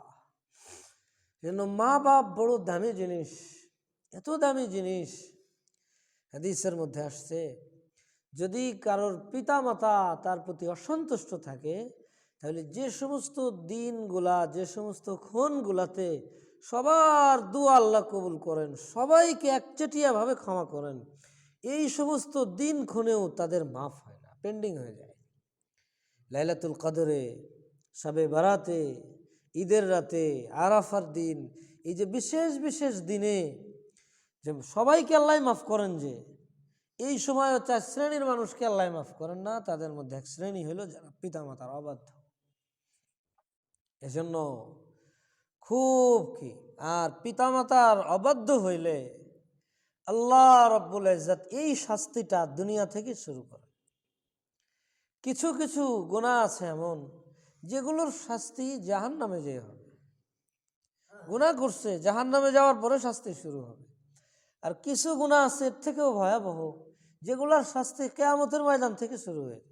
যেন মা বাপ বড় দামি জিনিস, এত দামি জিনিস। হাদিসের মধ্যে আসছে, যদি কারোর পিতা মাতা তার প্রতি অসন্তুষ্ট থাকে, তাহলে যে সমস্ত দিনগুলা, যে সমস্ত ক্ষণগুলাতে সবার দোয়া আল্লাহ কবুল করেন, সবাইকে একচেটিয়াভাবে ক্ষমা করেন, এই সমস্ত দিন ক্ষণেও তাদের মাফ হয় না, পেন্ডিং হয়ে যায়। লাইলাতুল কদরে, শবে বারাতে, ঈদের রাতে, আরাফার দিন, এই যে বিশেষ বিশেষ দিনে যে সবাইকে আল্লাহ মাফ করেন, যে এই সময় 4 শ্রেণীর মানুষকে আল্লাহ মাফ করেন না, তাদের মধ্যে এক শ্রেণী হলো যারা পিতামাতার অবাধ্য। এজন্য খুব কি, আর পিতামাতার অবাধ্য হইলে আল্লাহ রব্বুল ইজ্জত এই শাস্তিটা দুনিয়া থেকে শুরু করে। কিছু কিছু গুনাহ আছে এমন যেগুলোর শাস্তি জাহান্নামে যেয়ে হবে। গুনাহ করছে, জাহান্নামে যাওয়ার পরে শাস্তি শুরু হবে। আর কিছু গুনাহ আছে এর থেকেও ভয়াবহ, যেগুলোর শাস্তি কিয়ামতের ময়দান থেকে শুরু হয়ে।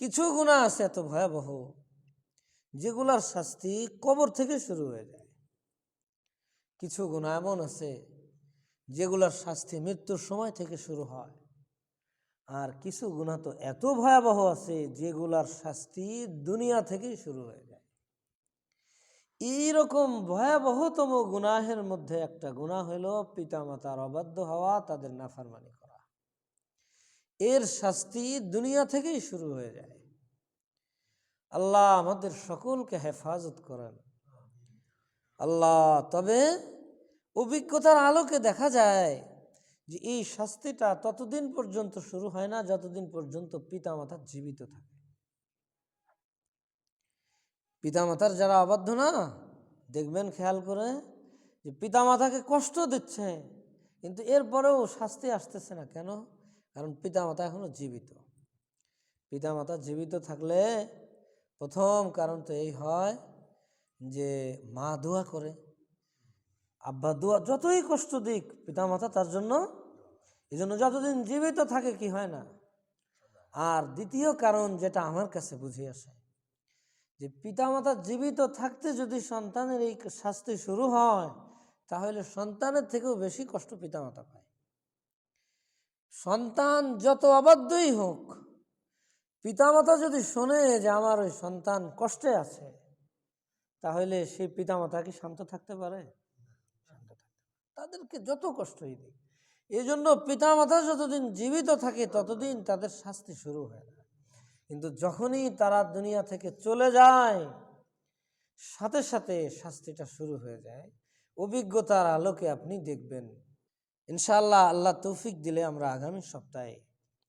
কিছু গুনাহ আছে এত ভয়াবহ যেগুলোর শাস্তি কবর থেকে শুরু হয়ে যায়। কিছু গুনাহ এমন আছে যেগুলোর শাস্তি মৃত্যুর সময় থেকে শুরু হয়। আর কিছু গুনাহ তো এত ভয়াবহ আছে যেগুলোর শাস্তি দুনিয়া থেকেই শুরু হয়ে যায়। এইরকম ভয়াবহতম গুনাহের মধ্যে একটা গুনাহ হলো পিতামাতার অবাধ্য হওয়া, তাদের নাফরমানি করা। এর শাস্তি দুনিয়া থেকেই শুরু হয়ে যায়। আল্লাহ আমাদের সকলকে হেফাজত করেন। আল্লাহ, তবে অভিজ্ঞতার আলোকে দেখা যায় যে এই শাস্তিটা ততদিন পর্যন্ত শুরু হয় না যতদিন পর্যন্ত পিতামাতা জীবিত থাকে। পিতামাতার যারা অবাধ্য না, দেখবেন খেয়াল করে যে পিতামাতাকে কষ্ট দিচ্ছে, কিন্তু এরপরেও শাস্তি আসতেছে না। কেন? কারণ পিতামাতা এখনো জীবিত। পিতামাতা জীবিত থাকলে প্রথম কারণ তো এই হয় যে মা দোয়া করে, আব্বা দোয়া, যতই কষ্ট দিক পিতামাতা তার জন্য, এই জন্য যতদিন জীবিত থাকে কি হয় না। আর দ্বিতীয় কারণ যেটা আমার কাছে বুঝে আসে, যে পিতামাতা জীবিত থাকতে যদি সন্তানের এই শাস্তি শুরু হয়, তাহলে সন্তানের থেকেও বেশি কষ্ট পিতামাতা পায়। সন্তান যত অবাধ্যই হোক, পিতামাতা যদি শোনে যে আমার ওই সন্তান কষ্টে আছে, তাহলে সেই পিতামাতা কি শান্ত থাকতে পারে? শান্ত থাকতে পারে, তাদেরকে যত কষ্টই দিক। এই জন্য পিতামাতা যতদিন জীবিত থাকে ততদিন তাদের শাস্তি শুরু হয় না। কিন্তু যখনই তারা দুনিয়া থেকে চলে যায়, সাথে সাথে শাস্তিটা শুরু হয়ে যায়। অভিজ্ঞতার আলোকে আপনি দেখবেন। ইনশাআল্লাহ, আল্লাহ তৌফিক দিলে আমরা আগামী সপ্তাহে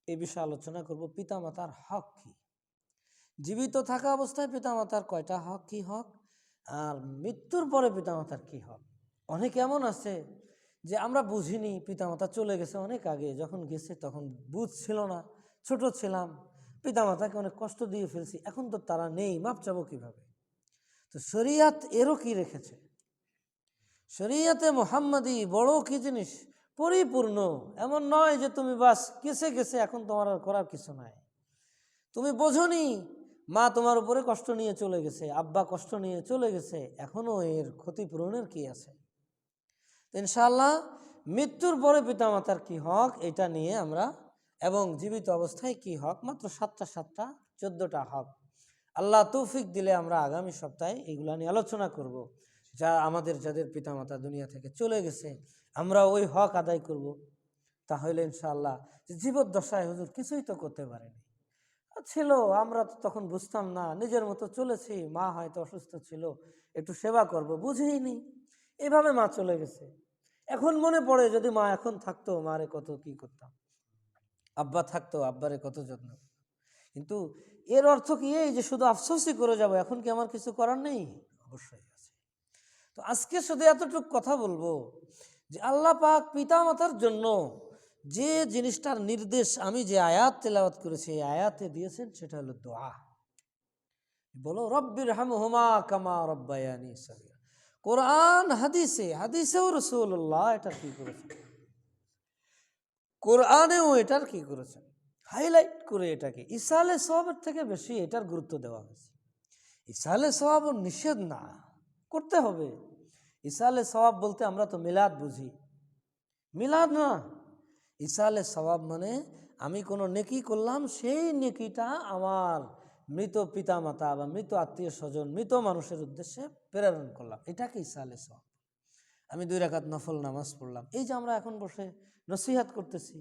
এই বিষয়ে আলোচনা করব, পিতামাতার হক কি। জীবিত থাকা অবস্থায় পিতামাতার কয়টা হক, কি হক, আর মৃত্যুর পরে পিতামাতার কি হক। অনেক এমন আছে যে আমরা বুঝিনি, পিতামাতা চলে গেছে অনেক আগে, যখন গেছে তখন বুঝ ছিল না, ছোট ছিলাম, পিতামাতাকে অনেক কষ্ট দিয়ে ফেলছি, এখন তো তারা নেই, মাপ চাবো কিভাবে। তো শরিয়াত এরও কি রেখেছে, শরিয়াতে মুহাম্মাদি বড় কি জিনিস, পরিপূর্ণ। এমন নয় যে তুমি বাস গেছে গেছে, এখন তোমার আর করার কিছু নাই। তুমি বোঝনি, মা তোমার উপরে কষ্ট নিয়ে চলে গেছে, আব্বা কষ্ট নিয়ে চলে গেছে, এখনো এর ক্ষতিপূরণের কি আছে। ইনশাআল্লাহ মৃত্যুর পরে পিতামাতার কি হক এটা নিয়ে আমরা, এবং জীবিত অবস্থায় কি হক, মাত্র 7টা 14টা হক। আল্লাহ তৌফিক দিলে আমরা আগামী সপ্তাহে এইগুলা নিয়ে আলোচনা করব। যা আমাদের, যাদের পিতামাতা দুনিয়া থেকে চলে গেছে, আমরা ওই হক আদায় করব। তাহলে ইনশাআল্লাহ, জীবদ্দশায় হুজুর কিছুই তো করতে পারেনি, ছিল, আমরা তো তখন বুঝতাম না, নিজের মতো চলেছি, মা হয়তো অসুস্থ ছিল, একটু সেবা করব, বুঝিনি, এভাবে মা চলে গেছে। এখন মনে পড়ে, যদি মা এখন থাকতো, মারে কত কি করতাম, আব্বা থাকতো, আব্বারে কত যত্ন। কিন্তু এর অর্থ কি এই যে শুধু আফসোসই করে যাব, এখন কি আমার কিছু করার নেই? অবশ্যই আছে। তো আজকে শুধু এতটুকু কথা বলবো যে আল্লাহ পাক পিতামাতার জন্য যে জিনিসটার নির্দেশ আমি যে আয়াত তেলাওয়াত করেছি, এই আয়াতে দিয়েছেন, সেটা হলো দোয়া। বলো রব্বির হামহুমা কামা রব্বায়ানি সগীরা। কোরআন হাদিসেও রাসূলুল্লাহ এটা কি করেছেন, কোরআনেও এটার কি করেছেন, হাইলাইট করে এটাকে ইসালে সওয়াবের থেকে বেশি এটার গুরুত্ব দেওয়া হয়েছে। ইসালে সওয়াব নিষেধ না, করতে হবে। ইসালে সওয়াব বলতে আমরা তো মিলাদ বুঝি, মিলাদ না। ইসালে সওয়াব মানে আমি কোনো নেকি করলাম, সেই নেকিটা আমার মৃত পিতামাতা বা মৃত আত্মীয় স্বজন, মৃত মানুষের উদ্দেশ্যে প্রেরণ করলাম, এটাকে ইসালে সওয়াব। আমি 2 রাকাত নফল নামাজ পড়লাম, এই যে আমরা এখন বসে নসিহাত করতেছি,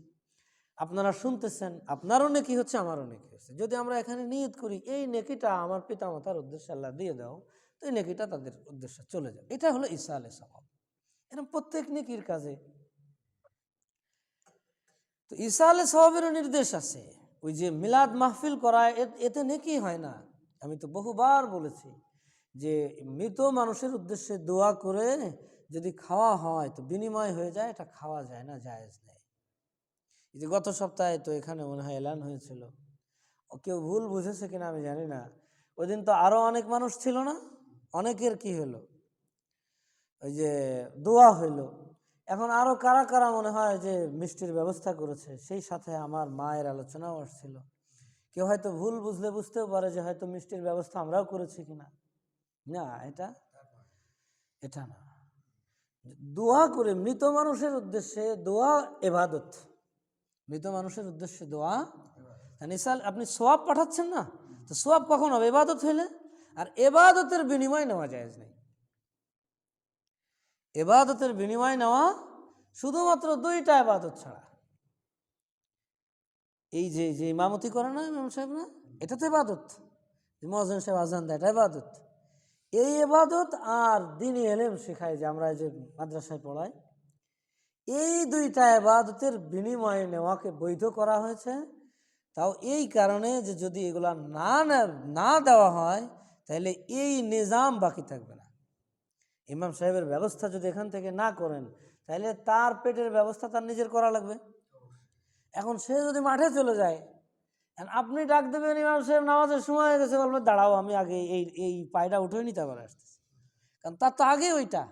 আপনারা শুনতেছেন, আপনারও নেকি হচ্ছে, আমারও নেকি হচ্ছে। যদি আমরা এখানে নিয়ত করি এই নেকিটা আমার পিতামাতার উদ্দেশ্যে আল্লাহ দিয়ে দাও, তো এই নেকিটা তাদের উদ্দেশ্যে চলে যায়, এটা হলো ইসালে সওয়াব। এরকম প্রত্যেক নেকির কাজে তো ইসালে সওয়াবেরও নির্দেশ আছে। ওই যে মিলাদ মাহফিল করা, এতে নেকি হয় না। আমি তো বহুবার বলেছি যে মৃত মানুষের উদ্দেশ্যে দোয়া করে যদি খাওয়া হয় তো বিনিময় হয়ে যায়, এটা খাওয়া যায় না, জায়েজ নেই। এই যে গত সপ্তাহে তো এখানে মনে হয় এলান হয়েছিল, কেউ ভুল বুঝেছে কিনা আমি জানি না, ওই দিন তো আরো অনেক মানুষ ছিল না, অনেকের কি হলো, ওই যে দোয়া হইলো। এখন আরো কারা কারা মনে হয় যে মিষ্টির ব্যবস্থা করেছে, সেই সাথে আমার মায়ের আলোচনাও আসছিল। কেউ হয়তো ভুল বুঝলে বুঝতেও পারে যে হয়তো মিষ্টির ব্যবস্থা আমরাও করেছি কিনা। না, এটা এটা না। দোয়া করে মৃত মানুষের উদ্দেশ্যে দোয়া ইবাদত, মৃত মানুষের উদ্দেশ্যে দোয়া নিসাল, আপনি সওয়াব পাঠাচ্ছেন না, তো সওয়াব কখন হবে? ইবাদত হইলে। আর ইবাদতের বিনিময় নেওয়া জায়েজ নেই। ইবাদতের বিনিময় নেওয়া শুধুমাত্র 2টা ইবাদত ছাড়া, এই যে যে ইমামতি করে না ইমাম সাহেব না, এটা তো ইবাদত। মুয়াজ্জিন সাহেব আজান দেয়, এটা ইবাদত। এই ইবাদত আর দ্বীনি ইলম শেখায়, যে আমরা যে মাদ্রাসায় পড়াই, এই 2টা ইবাদতের বিনিময়ে নেওয়াকে বৈধ করা হয়েছে। তাও এই কারণে যে যদি এগুলা না দেওয়া হয়, তাহলে এই নিজাম বাকি থাকবে না। ইমাম সাহেবের ব্যবস্থা যদি এখান থেকে না করেন, তাহলে তার পেটের ব্যবস্থা তার নিজের করা লাগবে। এখন সে যদি মাঠে চলে যায়, আপনি ডাক দেবেন ইমাম সাহেব নামাজের সময় হয়ে গেছে, বলবেন দাঁড়াও আমি আগে এই এই পায়টা উঠে নিতে আবার আসতেছি, কারণ তার তো আগে ওইটা।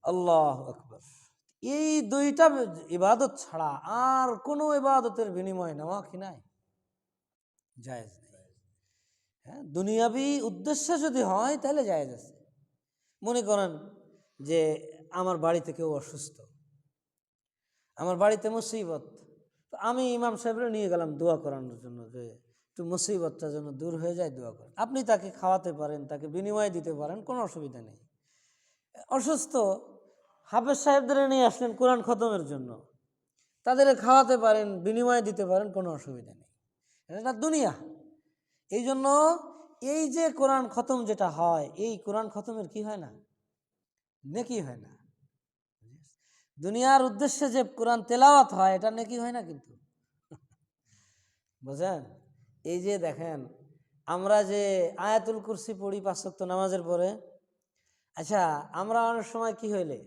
আল্লাহু আকবার। এই 2টা ইবাদত ছাড়া আর কোনো ইবাদতের বিনিময় নেওয়া কি নাই, জায়েজ নেই। হ্যাঁ, দুনিয়াবি উদ্দেশ্য যদি হয় তাহলে জায়েজ আছে। মনে করেন যে আমার বাড়িতে কেউ অসুস্থ, আমার বাড়িতে মুসিবত, তো আমি ইমাম সাহেবরে নিয়ে গেলাম দোয়া করানোর জন্য, যে একটু মুসিবতটা যেন দূর হয়ে যায়, দোয়া করেন। আপনি তাকে খাওয়াতে পারেন, তাকে বিনিময় দিতে পারেন, কোনো অসুবিধা নেই। অসুস্থ হাফেজ সাহেবদের নিয়ে আসলেন কোরআন খতমের জন্য, তাদের খাওয়াতে পারেন, বিনিময় দিতে পারেন, কোনো অসুবিধা নেই। এটা দুনিয়া। এই জন্য এই যে কোরআন খতম যেটা হয়, এই কোরআন খতমের কি হয় না, নেকি হয় না। দুনিয়ার উদ্দেশ্যে যে কোরআন তেলাওয়াত হয় এটা নেকি হয় না কিন্তু, বুঝেন? এই যে দেখেন আমরা যে আয়াতুল কুরসি পড়ি 5 ওয়াক্ত নামাজের পরে, আচ্ছা আমরা অনেক সময় কি হইলে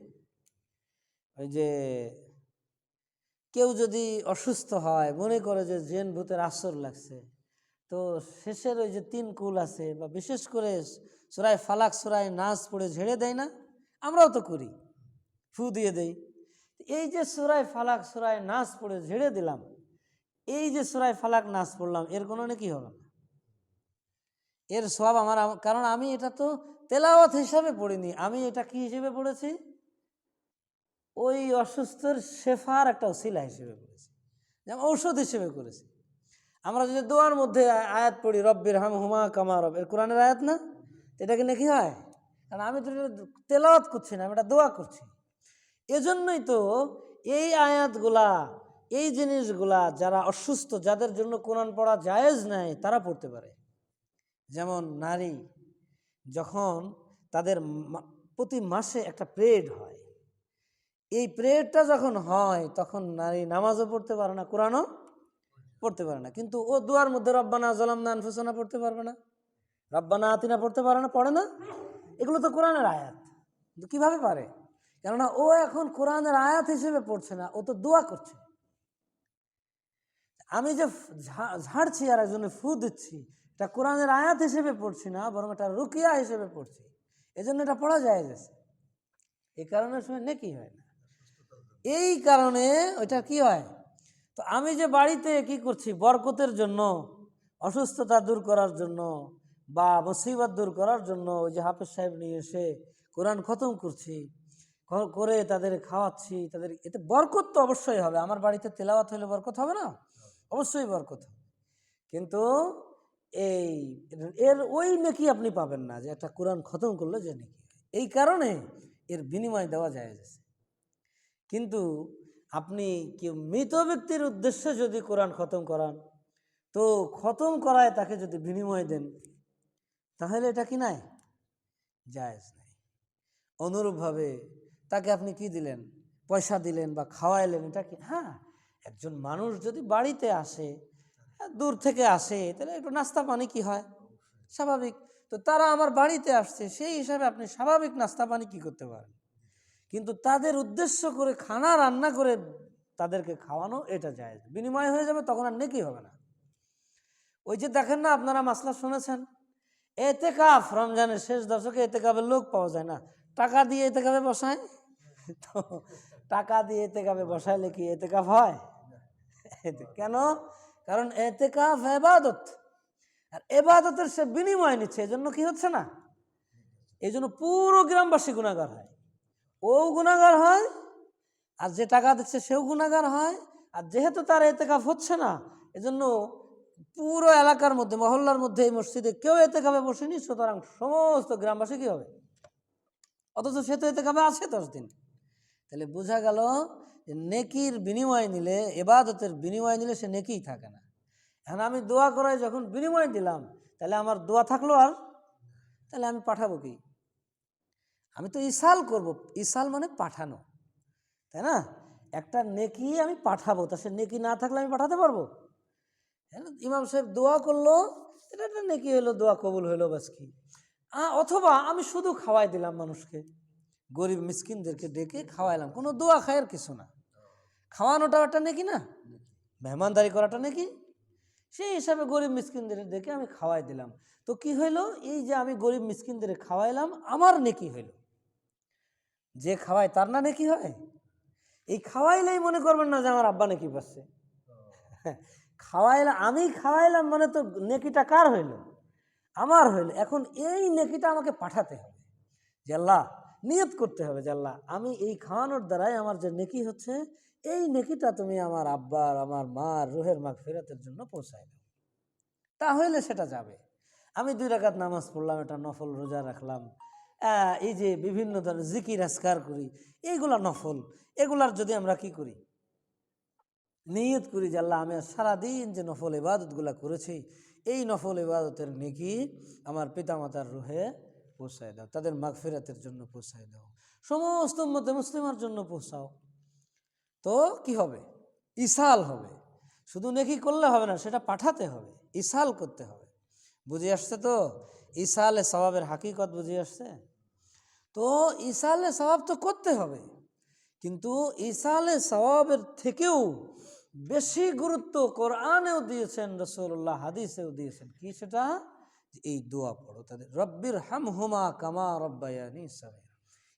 ওই যে কেউ যদি অসুস্থ হয়, মনে করে যে জিন ভূতের আসর লাগছে, তো শেষের ওই যে 3 কুল আছে বা বিশেষ করে সূরা ফালাক সূরা নাস পড়ে ঝেড়ে দেয় না, আমরাও তো করি, ফু দিয়ে দেই। এই যে সূরা ফালাক সূরা নাস পড়ে ঝেড়ে দিলাম, এই যে সূরা ফালাক নাস পড়লাম, এর কোনো নেকি হবে না, এর সওয়াব আমার, কারণ আমি এটা তো তেলাওয়াত হিসাবে পড়িনি, আমি এটা কি হিসেবে পড়েছি, ওই অসুস্থর শেফার একটা ওসিলা হিসেবে করেছি, যেমন ঔষধ হিসেবে করেছি। আমরা যদি দোয়ার মধ্যে আয়াত পড়ি রব্বির হামহুমা কামা রব, এর কোরআনের আয়াত না, এটাকে নাকি হয়, কারণ আমি তো তেলাওয়াত করছি না, আমি এটা দোয়া করছি। এজন্যই তো এই আয়াতগুলা, এই জিনিসগুলা যারা অসুস্থ, যাদের জন্য কোরআন পড়া জায়েজ নাই, তারা পড়তে পারে। যেমন নারী যখন তাদের প্রতি মাসে একটা পিরিয়ড হয়, এই পিরিয়ডটা যখন হয় তখন নারী নামাজও পড়তে পারে না, কোরআনও পড়তে পারে না, কিন্তু ও দুয়ার মধ্যে রব্বানা যালামনা আনফুসানা পড়তে পারবে না, রব্বানা আতিনা পড়তে পারে না, পড়ে না, এগুলো তো কোরআনের আয়াত। কিন্তু কিভাবে পারে? কেননা ও এখন কোরআনের আয়াত হিসেবে পড়ছে না, ও তো দোয়া করছে। আমি যে ঝাড়ছি আর একজনে ফু দিচ্ছি, এটা কোরআনের আয়াত হিসেবে পড়ছি না, বরং এটা রুকিয়া হিসেবে পড়ছি, এজন্য এটা পড়া যায় গেছে। এই কারণে সময় নেকি হয় না, এই কারণে ওইটা কি হয়। তো আমি যে বাড়িতে কি করছি, বরকতের জন্য, অসুস্থতা দূর করার জন্য বা মুসিবত দূর করার জন্য ওই যে হাফেজ সাহেব নিয়ে এসে কোরআন খতম করছি, করে তাদের খাওয়াচ্ছি, তাদের এতে বরকত তো অবশ্যই হবে। আমার বাড়িতে তেলাওয়াত হলে বরকত হবে না? অবশ্যই বরকত হবে, কিন্তু এই এর ওই নেকি আপনি পাবেন না যে একটা কোরআন খতম করলে যে নেকি। এই কারণে এর বিনিময় দেওয়া যায়। কিন্তু আপনি কেউ মৃত ব্যক্তির উদ্দেশ্যে যদি কোরআন খতম করান, তো খতম করায় তাকে যদি বিনিময় দেন, তাহলে এটা কি নাই, জায়েজ নাই। অনুরূপভাবে তাকে আপনি কি দিলেন, পয়সা দিলেন বা খাওয়াইলেন, এটা কি? হ্যাঁ, একজন মানুষ যদি বাড়িতে আসে, দূর থেকে আসে, তাহলে একটু নাস্তা পানি কি হয়, স্বাভাবিক। তো তারা আমার বাড়িতে আসছে, সেই হিসাবে আপনি স্বাভাবিক নাস্তা পানি কি করতে পারেন, কিন্তু তাদের উদ্দেশ্য করে খানা রান্না করে তাদেরকে খাওয়ানো, এটা জায়েজ, বিনিময় হয়ে যাবে, তখন আর নেকি হবে না। ওই যে দেখেন না, আপনারা মাসলা শুনেছেন, এতেকাফ, রমজানের শেষ দশকে এতেকাফের লোক পাওয়া যায় না, টাকা দিয়ে এতেকাফে বসায়। তো টাকা দিয়ে এতেকাফে বসাইলে কি এতেকাফ হয়? কেন? কারণ এতেকাফ ইবাদত, আর ইবাদতের সে বিনিময় নিচ্ছে, এজন্য কি হচ্ছে না, এই জন্য পুরো গ্রামবাসী গুনাহগার হয়, ও গুনাহগার হয়, আর যে টাকা দিচ্ছে সেও গুনাহগার হয়। আর যেহেতু তার এতেকাফ হচ্ছে না, এজন্য পুরো এলাকার মধ্যে, মহল্লার মধ্যে, এই মসজিদে কেউ এতেকাফে বসেনি, সুতরাং সমস্ত গ্রামবাসী কি হবে, অথচ সে তো এতেকাফে আছে 10 দিন। তাহলে বোঝা গেল যে নেকির বিনিময় নিলে, ইবাদতের বিনিময় নিলে সে নেকিই থাকে না। এখন আমি দোয়া করাই যখন বিনিময় দিলাম, তাহলে আমার দোয়া থাকলো, আর তাহলে আমি পাঠাবো কি? আমি তো ইসাল করব, ইসাল মানে পাঠানো, তাই না? একটা নেকি আমি পাঠাবো, তা সে নেকি না থাকলে আমি পাঠাতে পারবো? ইমাম সাহেব দোয়া করলো, এটা একটা নেকি হলো, দোয়া কবুল হইলো, বাস কি। অথবা আমি শুধু খাওয়াই দিলাম মানুষকে, গরিব মিসকিনদেরকে ডেকে খাওয়াইলাম, কোনো দোয়া খায়ের কিছু না, খাওয়ানোটাও একটা নেকি না, মেহমানদারি করাটা নেকি। সেই হিসাবে গরিব মিসকিনদের ডেকে আমি খাওয়াই দিলাম, তো কি হইলো, এই যে আমি গরিব মিসকিনদের খাওয়াইলাম, আমার নেকি হইল। যে খাওয়ায় তার না নেকি হয়? এই খাওয়াইলেই মনে করবেন না যে আমার আব্বা নেকি পাচ্ছে। খাওয়াইলাম, আমি খাওয়াইলাম মানে তো নেকিটা কার হইল? আমার হইল। এখন এই নেকিটা আমাকে পাঠাতে হবে, যে আল্লাহ, নিয়ত করতে হবে যে আল্লাহ, আমি এই খাওয়ানোর দ্বারাই আমার যে নেকি হচ্ছে, এই নেকিটা তুমি আমার আব্বার, আমার মার রুহের মাগফিরাতের জন্য পৌঁছায় দাও, তাহলে সেটা যাবে। আমি 2 রাকাত নামাজ পড়লাম, এটা নফল, রোজা রাখলাম, এই যে বিভিন্ন ধরনের জিকির আজকার করি, এইগুলা নফল, এগুলার যদি আমরা কি করি, নিয়ত করি যে আল্লাহ, আমি সারাদিন যে নফল ইবাদতগুলা করেছি, এই নফল ইবাদতের নেকি আমার পিতামাতার রুহে পৌঁছায় দাও, তাদের মাগফিরাতের জন্য পৌঁছায় দাও, সমস্ত উম্মতে মুসলিমার জন্য পৌঁছাও। তো কি হবে? ইসাল হবে। শুধু নেকি করলে হবে না, সেটা পাঠাতে হবে, ইসাল করতে হবে। বুঝে আসছে তো? ইসালে সওয়াবের হাকিকত বুঝে আসছে তো? ইসালে সওয়াব তো করতে হবে, কিন্তু ইসালে সওয়াবের থেকেও বেশি গুরুত্ব কোরআনেও দিয়েছেন, রাসূলুল্লাহ হাদিসেও দিয়েছেন। কি সেটা? এই দোয়া পড়ো তাদের, রব্বির হামহুমা কামা রব্বায়ানি সগীরা,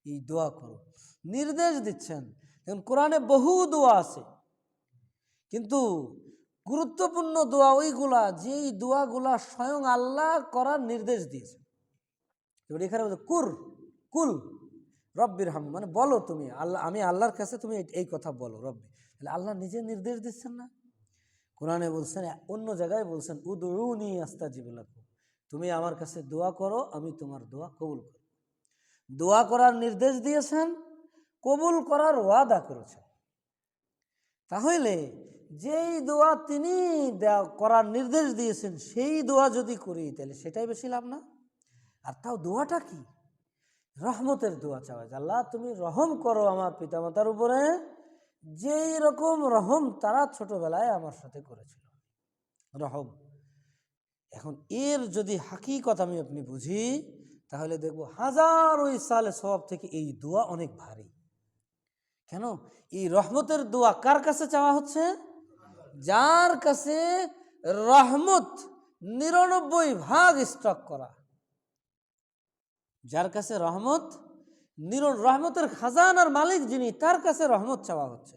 এই দোয়া করো, নির্দেশ দিচ্ছেন। এখন কোরআনে বহু দোয়া আছে, কিন্তু গুরুত্বপূর্ণ দোয়া ওইগুলা যেই দোয়াগুলা স্বয়ং আল্লাহ করার নির্দেশ দিয়েছে। এবার এখানে বলছে কুর কুল রব্বির হাম, মানে বলো তুমি আল্লাহ, আমি আল্লাহর কাছে তুমি এই কথা বলো রব্বি। তাহলে আল্লাহ নিজে নির্দেশ দিচ্ছেন না? কোরআনে বলছেন, অন্য জায়গায় বলছেন উদউনি আস্তাজিব লাকুম, তুমি আমার কাছে দোয়া করো, আমি তোমার দোয়া কবুল করব। দোয়া করার নির্দেশ দিয়েছেন, কবুল করার ওয়াদা করেছেন। তাহলে যেই দোয়া তিনি করার নির্দেশ দিয়েছেন সেই দোয়া যদি করি, তাহলে সেটাই বেশি লাভ না? আর তাও দোয়াটা কি? রহমতের দোয়া চাওয়া, আল্লাহ তুমি রহম করো আমার পিতামাতার উপরে, যেই রকম রহম তারা ছোটবেলায় আমার সাথে করেছিল, রহম। এখন এর যদি হাকিকত আমি আপনি বুঝি, তাহলে দেখবো হাজারো ইসালে সওয়াব থেকে এই দোয়া অনেক ভারী। কেন? এই রহমতের দোয়া কার কাছে চাওয়া হচ্ছে? যার কাছে রহমত 99 ভাগ স্টক করা, যার কাছে রহমত রহমতের খাজানার মালিক যিনি, তার কাছে রহমত চাওয়া হচ্ছে।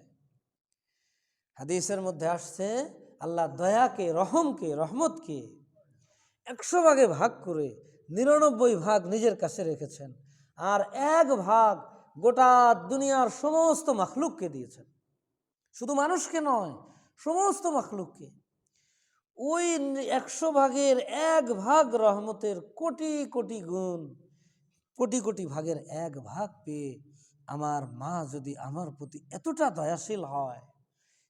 হাদিসের মধ্যে আসছে, আল্লাহ দয়াকে, রহমকে, রহমতকে 100 ভাগে ভাগ করে 99 ভাগ নিজের কাছে রেখেছেন, আর 1 ভাগ গোটা দুনিয়ার সমস্ত মাখলুককে দিয়েছেন। শুধু মানুষকে নয়, সমস্ত মাখলুককে। ওই 100 ভাগের 1 ভাগ রহমতের কোটি কোটি গুণ, কোটি কোটি ভাগের 1 ভাগ পেয়ে আমার মা যদি আমার প্রতি এতটা দয়াশীল হয়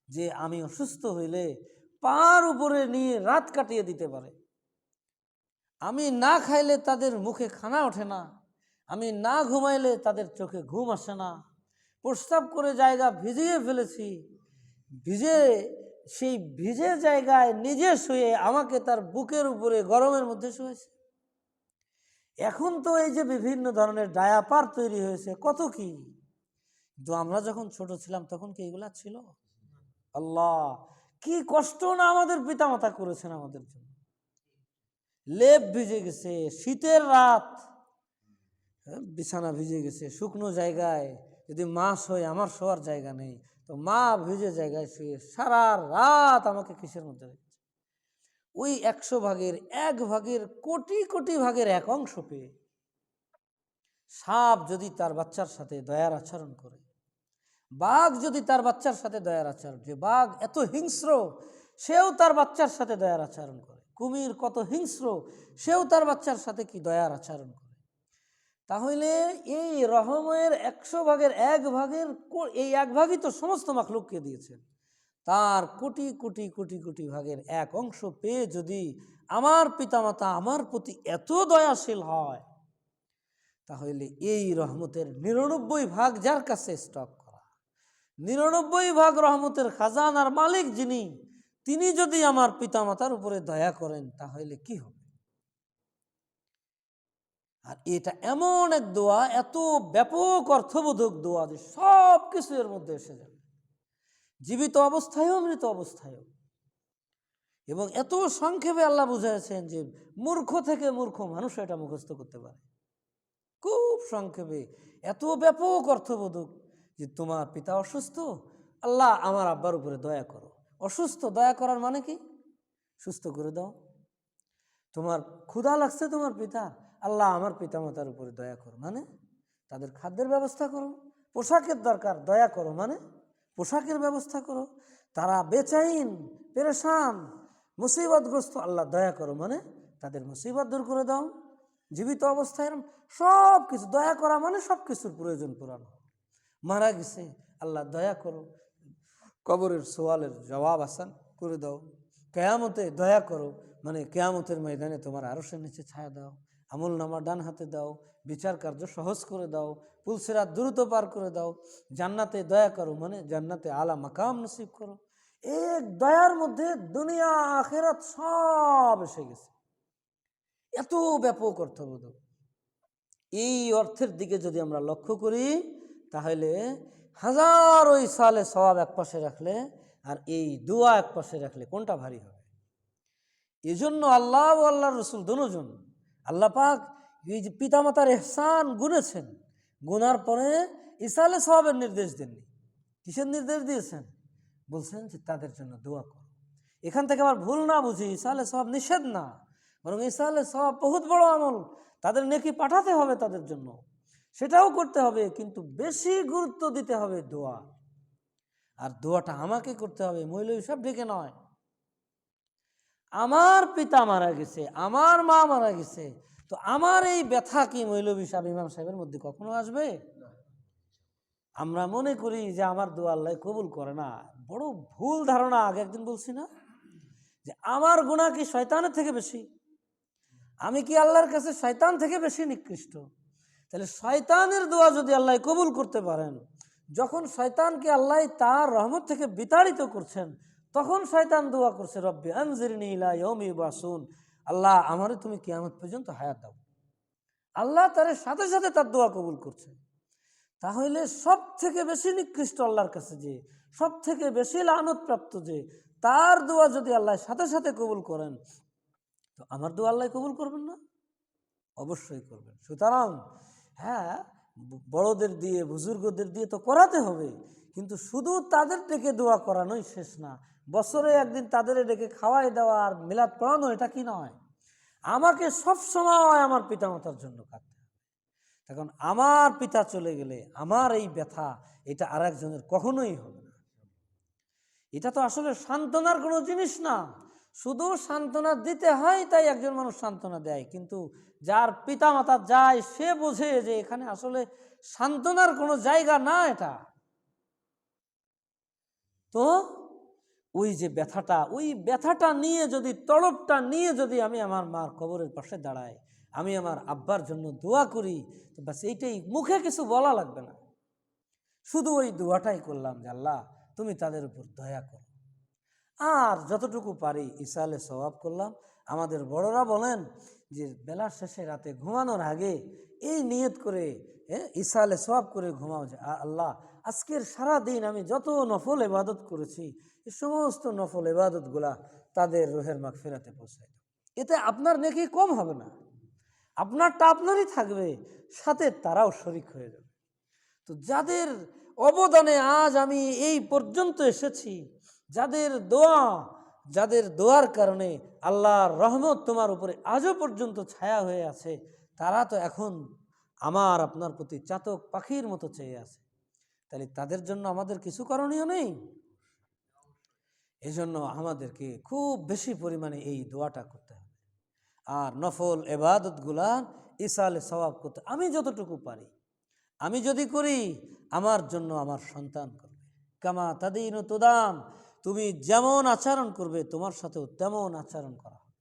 যে আমি অসুস্থ হইলে পার উপরে নিয়ে রাত কাটিয়ে দিতে পারে, আমি না খাইলে তাদের মুখে খানা ওঠে না, আমি না ঘুমাইলে তাদের চোখে ঘুম আসে না, প্রস্রাব করে জায়গা ভিজিয়ে ফেলেছি, সেই ভিজে জায়গায় নিজে শুয়ে আমাকে তার বুকের উপরে গরমের মধ্যে শুয়েছে। এখন তো এই যে বিভিন্ন ধরনের ডায়াপার তৈরি হয়েছে, কত কি, কিন্তু আমরা যখন ছোট ছিলাম তখন কি এগুলা ছিল? আল্লাহ কি কষ্ট না আমাদের পিতামাতা করেছেন আমাদের জন্য। লেপ ভিজে গেছে, শীতের রাত, বিছানা ভিজে গেছে, শুকনো জায়গায় যদি মা শোয়, আমার শোয়ার জায়গা নেই, তো মা ভিজে জায়গায় শুয়ে সারা রাত আমাকে কিসের মধ্যে রেখেছে। ওই 100 ভাগের 1 ভাগের কোটি কোটি ভাগের 1 অংশ পেয়ে সাপ যদি তার বাচ্চার সাথে দয়ার আচরণ করে, বাঘ যদি তার বাচ্চার সাথে দয়ার আচরণ, যে বাঘ এত হিংস্র সেও তার বাচ্চার সাথে দয়ার আচরণ করে, কুমির কত হিংস্র সেও তার বাচ্চার সাথে কি দয়ার আচরণ করে, তাহলে এই রহমের 100 ভাগের 1 ভাগের এই 1 ভাগই তো সমস্ত মাখলুককে দিয়েছেন, তার কোটি কোটি কোটি কোটি ভাগের 1 অংশ পেয়ে যদি আমার পিতামাতা আমার প্রতি এত দয়াশীল হয়, তাহলে এই রহমতের 99 ভাগ যার কাছে স্টক করা, 99 ভাগ রহমতের খাজানার মালিক যিনি, তিনি যদি আমার পিতামাতার উপরে দয়া করেন, তাহলে কি হবে? আর এটা এমন এক দোয়া, এত ব্যাপক অর্থবোধক দোয়া যে সব কিছু এর মধ্যে এসে যাবে, জীবিত অবস্থায়ও মৃত অবস্থায়ও। এবং এত সংক্ষেপে আল্লাহ বুঝাইছেন যে মূর্খ থেকে মূর্খ মানুষ এটা মুখস্থ করতে পারে, খুব সংক্ষেপে, এত ব্যাপক অর্থবোধক। যে তোমার পিতা অসুস্থ, আল্লাহ আমার আব্বার উপরে দয়া করো। অসুস্থ, দয়া করার মানে কি? সুস্থ করে দাও। তোমার ক্ষুধা লাগছে তোমার পিতা, আল্লাহ আমার পিতামাতার উপরে দয়া করো, মানে তাদের খাদ্যের ব্যবস্থা করো। পোশাকের দরকার, দয়া করো মানে পোশাকের ব্যবস্থা করো। তারা বেচাইন, পেরেশান, মুসিবতগ্রস্ত, আল্লাহ দয়া করো মানে তাদের মুসিবত দূর করে দাও। জীবিত অবস্থায় সব কিছু দয়া করা মানে সব কিছুর প্রয়োজন পূরণ। মারা গেছে, আল্লাহ দয়া করো, কবরের সওয়ালের জবাব আসান করে দাও। কিয়ামতে দয়া করো, মানে কিয়ামতের ময়দানে তোমার আরশের নিচে ছায়া দাও, আমল নামা ডান হাতে দাও, বিচার কার্য সহজ করে দাও, পুলসিরাত দ্রুত পার করে দাও, জান্নাতে দয়া করো, মানে জান্নাতে আলা মাকাম নসিব করো। এক দয়ার মধ্যে দুনিয়া আখিরাত সব এসে গেছে। এত ব্যাপক অর্থবোধ। এই অর্থের দিকে যদি আমরা লক্ষ্য করি তাহলে হাজার ওই সালে সওয়াব এক পাশে রাখলে আর এই দোয়া এক পাশে রাখলে কোনটা ভারী হবে? এই জন্য আল্লাহ ও আল্লাহর রসুল দুজন, আল্লাহ পাক এই যে পিতামাতার ইহসান গুনেছেন, গুনার পরে ইসালে সওয়াবের নির্দেশ দেননি। কিসের নির্দেশ দিয়েছেন? বলছেন যে তাদের জন্য দোয়া করো। এখান থেকে আবার ভুল না বুঝি, ইসালে সওয়াব নিষেধ না, বরং ইসালে সওয়াব বহুত বড় আমল, তাদের নেকি পাঠাতে হবে তাদের জন্য, সেটাও করতে হবে, কিন্তু বেশি গুরুত্ব দিতে হবে দোয়া। আর দোয়াটা আমাকে করতে হবে, মৌলভী সব ডেকে নয়। আমার পিতা মারা গেছে, আমার মা মারা গেছে, তো আমার এই ব্যথা কি মৌলভী সাহেব ইমাম সাহেবের মধ্যে কখনো আসবে? আমরা মনে করি যে আমার দোয়া আল্লাহ কবুল করে না, বড় ভুল ধারণা। আগে একদিন বলছি না যে আমার গুনাহ কি শয়তানের থেকে বেশি? আমি কি আল্লাহর কাছে শয়তান থেকে বেশি নিকৃষ্ট? তাহলে শয়তানের দোয়া যদি আল্লাহ কবুল করতে পারেন, যখন শয়তানকে আল্লাহ তার রহমত থেকে বিতাড়িত করছেন, তখন শয়তান দোয়া করছে রব্বি আনজিরনি ইলা ইয়াউমি ইউবাসুন, আল্লাহ আমারে তুমি কিয়ামত পর্যন্ত হায়াত দাও। আল্লাহ তার সাথে সাথে তার দোয়া কবুল করছে। তাহলে সব থেকে বেশি নিকৃষ্ট আল্লাহর কাছে যে, সব থেকে বেশি লানত প্রাপ্ত যে, তার দোয়া যদি আল্লাহ সাথে সাথে কবুল করেন, তো আমার দোয়া আল্লাহ কবুল করবেন না? অবশ্যই করবেন। সুতরাং হ্যাঁ, বড়দের দিয়ে বুজুর্গদের দিয়ে তো করাতে হবে, কিন্তু শুধু তাদের ডেকে দোয়া করানোই শেষ না। বছরে একদিন তাদের ডেকে খাওয়াই দেওয়া আর মিলাদ পড়ানো এটা কি নয়? আমাকে সব সময় আমার পিতামাতার জন্য কাঁদতে হবে। এখন আমার পিতা চলে গেলে আমার এই ব্যথা, এটা আর একজনের কখনোই হবে না। এটা তো আসলে সান্ত্বনার কোনো জিনিস না। শুধু সান্ত্বনা দিতে হয় তাই একজন মানুষ সান্ত্বনা দেয়, কিন্তু যার পিতা মাতা যায় সে বোঝে যে এখানে আসলে সান্ত্বনার কোনো জায়গা না এটা। তো ওই যে ব্যথাটা, ওই ব্যথাটা নিয়ে যদি, তড়পটা নিয়ে যদি আমি আমার মার কবরের পাশে দাঁড়াই, আমি আমার আব্বার জন্য দোয়া করি, তো ব্যাস এইটাই, মুখে কিছু বলা লাগবে না, শুধু ওই দোয়াটাই করলাম যে আল্লাহ তুমি তাদের উপর দয়া করো। আর যতটুকু পারি ইসালে সওয়াব করলাম। আমাদের বড়রা বলেন যে বেলার শেষে রাতে ঘুমানোর আগে এই নিয়ত করে ইসালে সওয়াব করে ঘুমাও যে আল্লাহ আজকের সারা দিন আমি যত নফল ইবাদত করেছি, এই সমস্ত নফল ইবাদতগুলা তাদের রুহের মাগফিরাতে পৌঁছায় দাও। এতে আপনার নেকি কম হবে না, আপনারটা আপনারই থাকবে, সাথে তারাও শরিক হয়ে যাবে। তো যাদের অবদানে আজ আমি এই পর্যন্ত এসেছি, যাদের দোয়ার কারণে আল্লাহর রহমত তোমার উপরে আজও পর্যন্ত ছায়া হয়ে আছে, তারা তো এখন আমার আপনার প্রতি চাতক পাখির মতো চেয়ে আছে। তাহলে তাদের জন্য আমাদের কিছু করণীয় নেই? এজন্য আমাদেরকে খুব বেশি পরিমাণে এই দোয়াটা করতে হবে। আর নফল ইবাদতগুলা ইসালে সওয়াব করতে আমি যতটুকু পারি, আমি যদি করি, আমার জন্য আমার সন্তান করবে। কামা তাদিনু তুদান, তুমি যেমন আচরণ করবে তোমার সাথেও তেমন আচরণ করা হবে।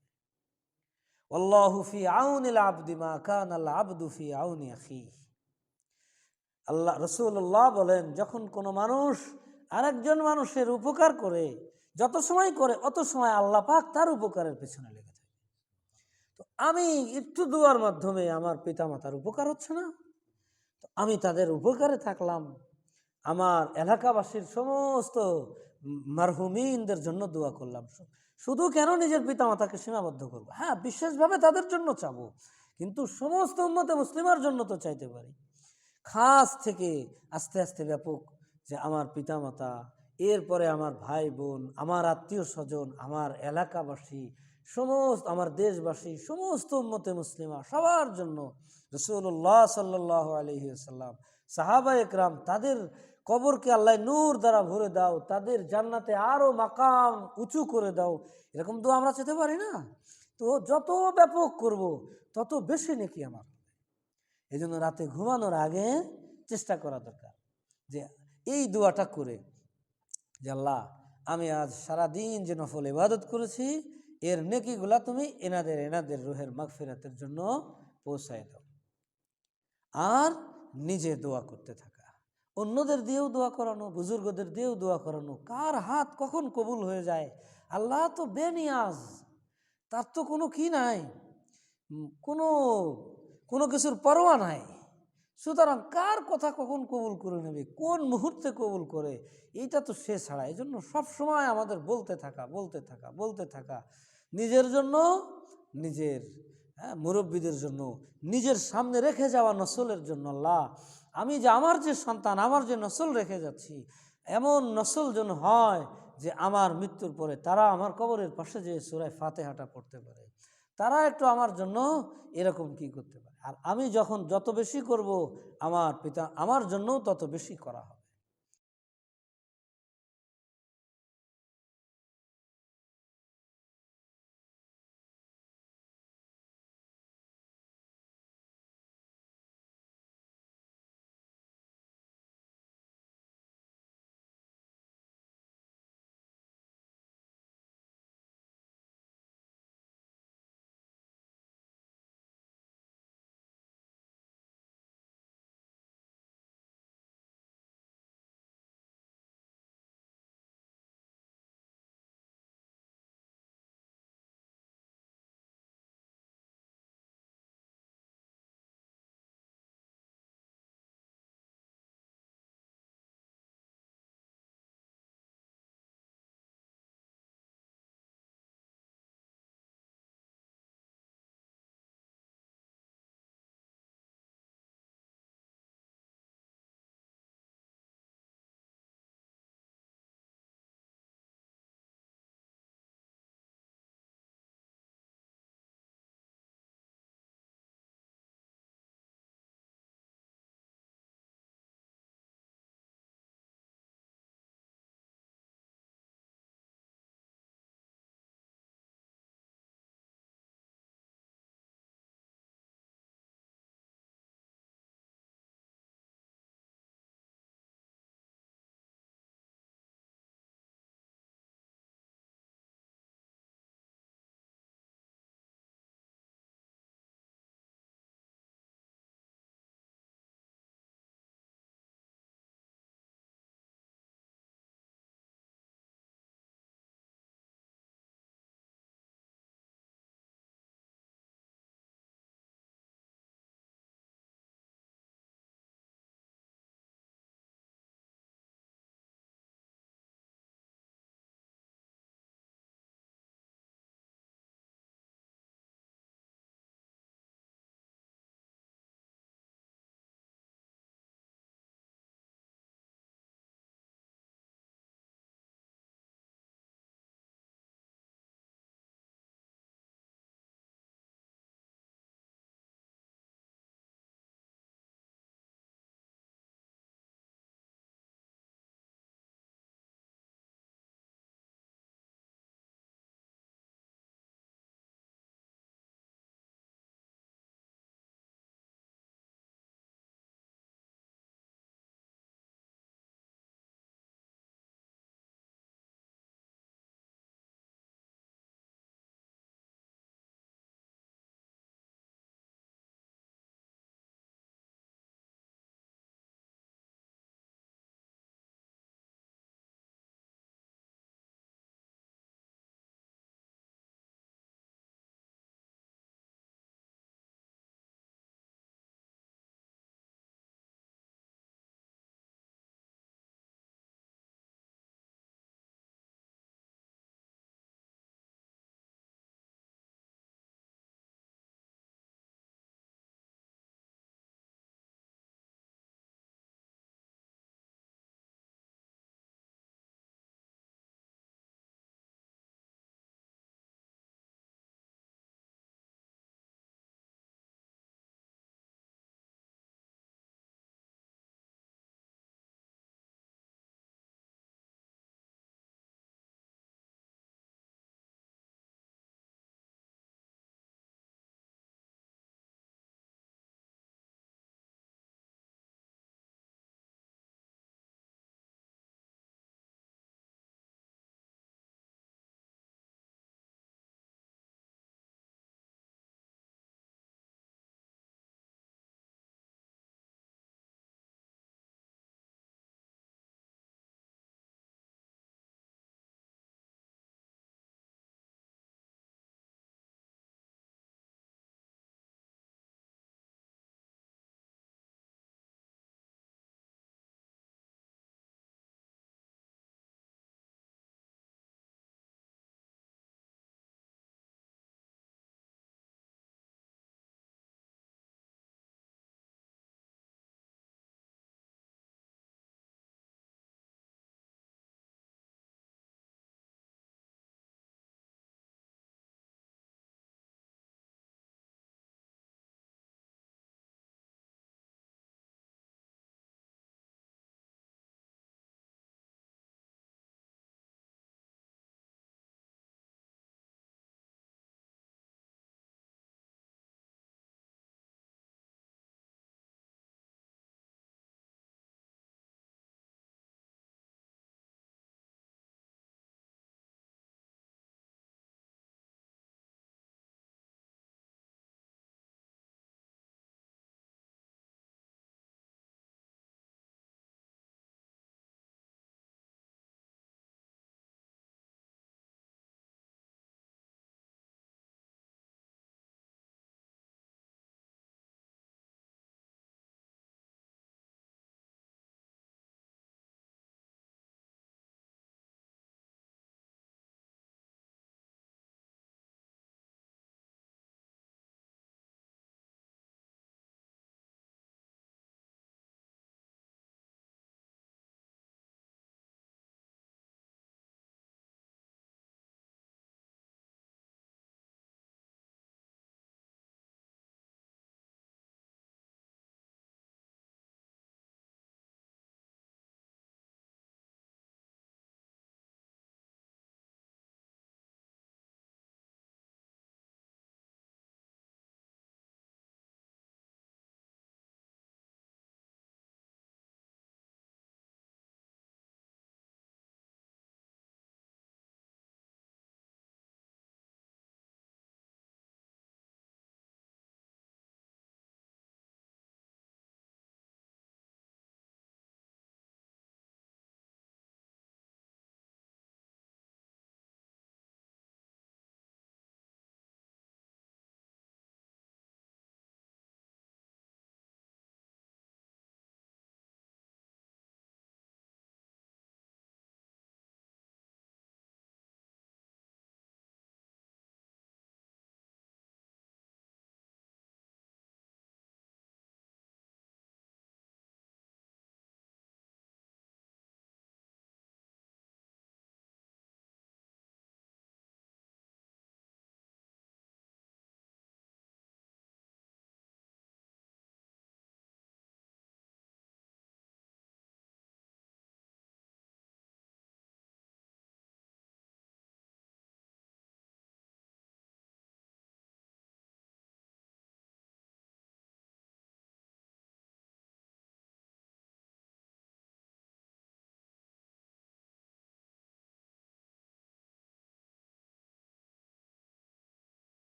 আল্লাহু ফি আউনিল আবদি মা কানাল আবদু ফি আউনি আখিহি। আল্লাহ রাসূলুল্লাহ বলেন, যখন কোনো মানুষ আরেকজন মানুষের উপকার করে, যত সময় করে অত সময় আল্লাহ পাক তার উপকারের পেছনে লেগে থাকে। তো আমি একটু দোয়ার মাধ্যমে আমার পিতামাতার উপকার হচ্ছে না, তো আমি তাদের উপকারে থাকলাম। আমার এলাকাবাসীর সমস্ত মারহুমিনদের জন্য দোয়া করলাম। শুধু কেন নিজের পিতামাতাকে সীমাবদ্ধ করবো? হ্যাঁ, বিশেষভাবে তাদের জন্য চাবো, কিন্তু সমস্ত উম্মতে মুসলিমার জন্য তো চাইতে পারি। খাস থেকে আস্তে আস্তে ব্যাপক, যে আমার পিতামাতা, এরপরে আমার ভাই বোন, আমার আত্মীয় স্বজন, আমার এলাকাবাসী, সমস্ত আমার দেশবাসী, সমস্ত উম্মতে মুসলিমা সবার জন্য রাসূলুল্লাহ সাল্লাল্লাহু আলাইহি ওয়াসাল্লাম, সাহাবা একরাম, তাদের কবরকে আল্লাহ নূর দ্বারা ভরে দাও, তাদের জান্নাতে আরো মাকাম উঁচু করে দাও, এরকম তো আমরা চেতে পারি না? তো যত ব্যাপক করব তত বেশি নেকি আমার। এই জন্য রাতে ঘুমানোর আগে চেষ্টা করা দরকার যে এই দোয়াটা করে যে আল্লাহ আমি আজ সারাদিন যে নফল ইবাদত করেছি, এর নেকিগুলা তুমি এনাদের রুহের মাগফিরাতের জন্য পৌঁছায় দাও। আর নিজে দোয়া করতে থাকা, অন্যদের দিয়েও দোয়া করানো, বুজুর্গদের দিয়েও দোয়া করানো। কার হাত কখন কবুল হয়ে যায়, আল্লাহ তো বেনিয়াজ, তার তো কোনো কি নাই, কোনো কোনো কিছুর পরোয়া নাই। সুতরাং কার কথা কখন কবুল করে নেবে, কোন মুহূর্তে কবুল করে, এইটা তো সে ছাড়া। এই জন্য সবসময় আমাদের বলতে থাকা নিজের জন্য, নিজের মুরব্বীদের জন্য, নিজের সামনে রেখে যাওয়া নসলের জন্য। আল্লাহ, আমি যে আমার যে সন্তান, আমার যে নসল রেখে যাচ্ছি, এমন নসল যেন হয় যে আমার মৃত্যুর পরে তারা আমার কবরের পাশে যে সূরা ফাতিহাটা পড়তে পারে, তারা একটু আমার জন্য এরকম কি করতে পারে। আর আমি যখন যত বেশি করব, আমার পিতা আমার জন্যও তত বেশি করা হবে।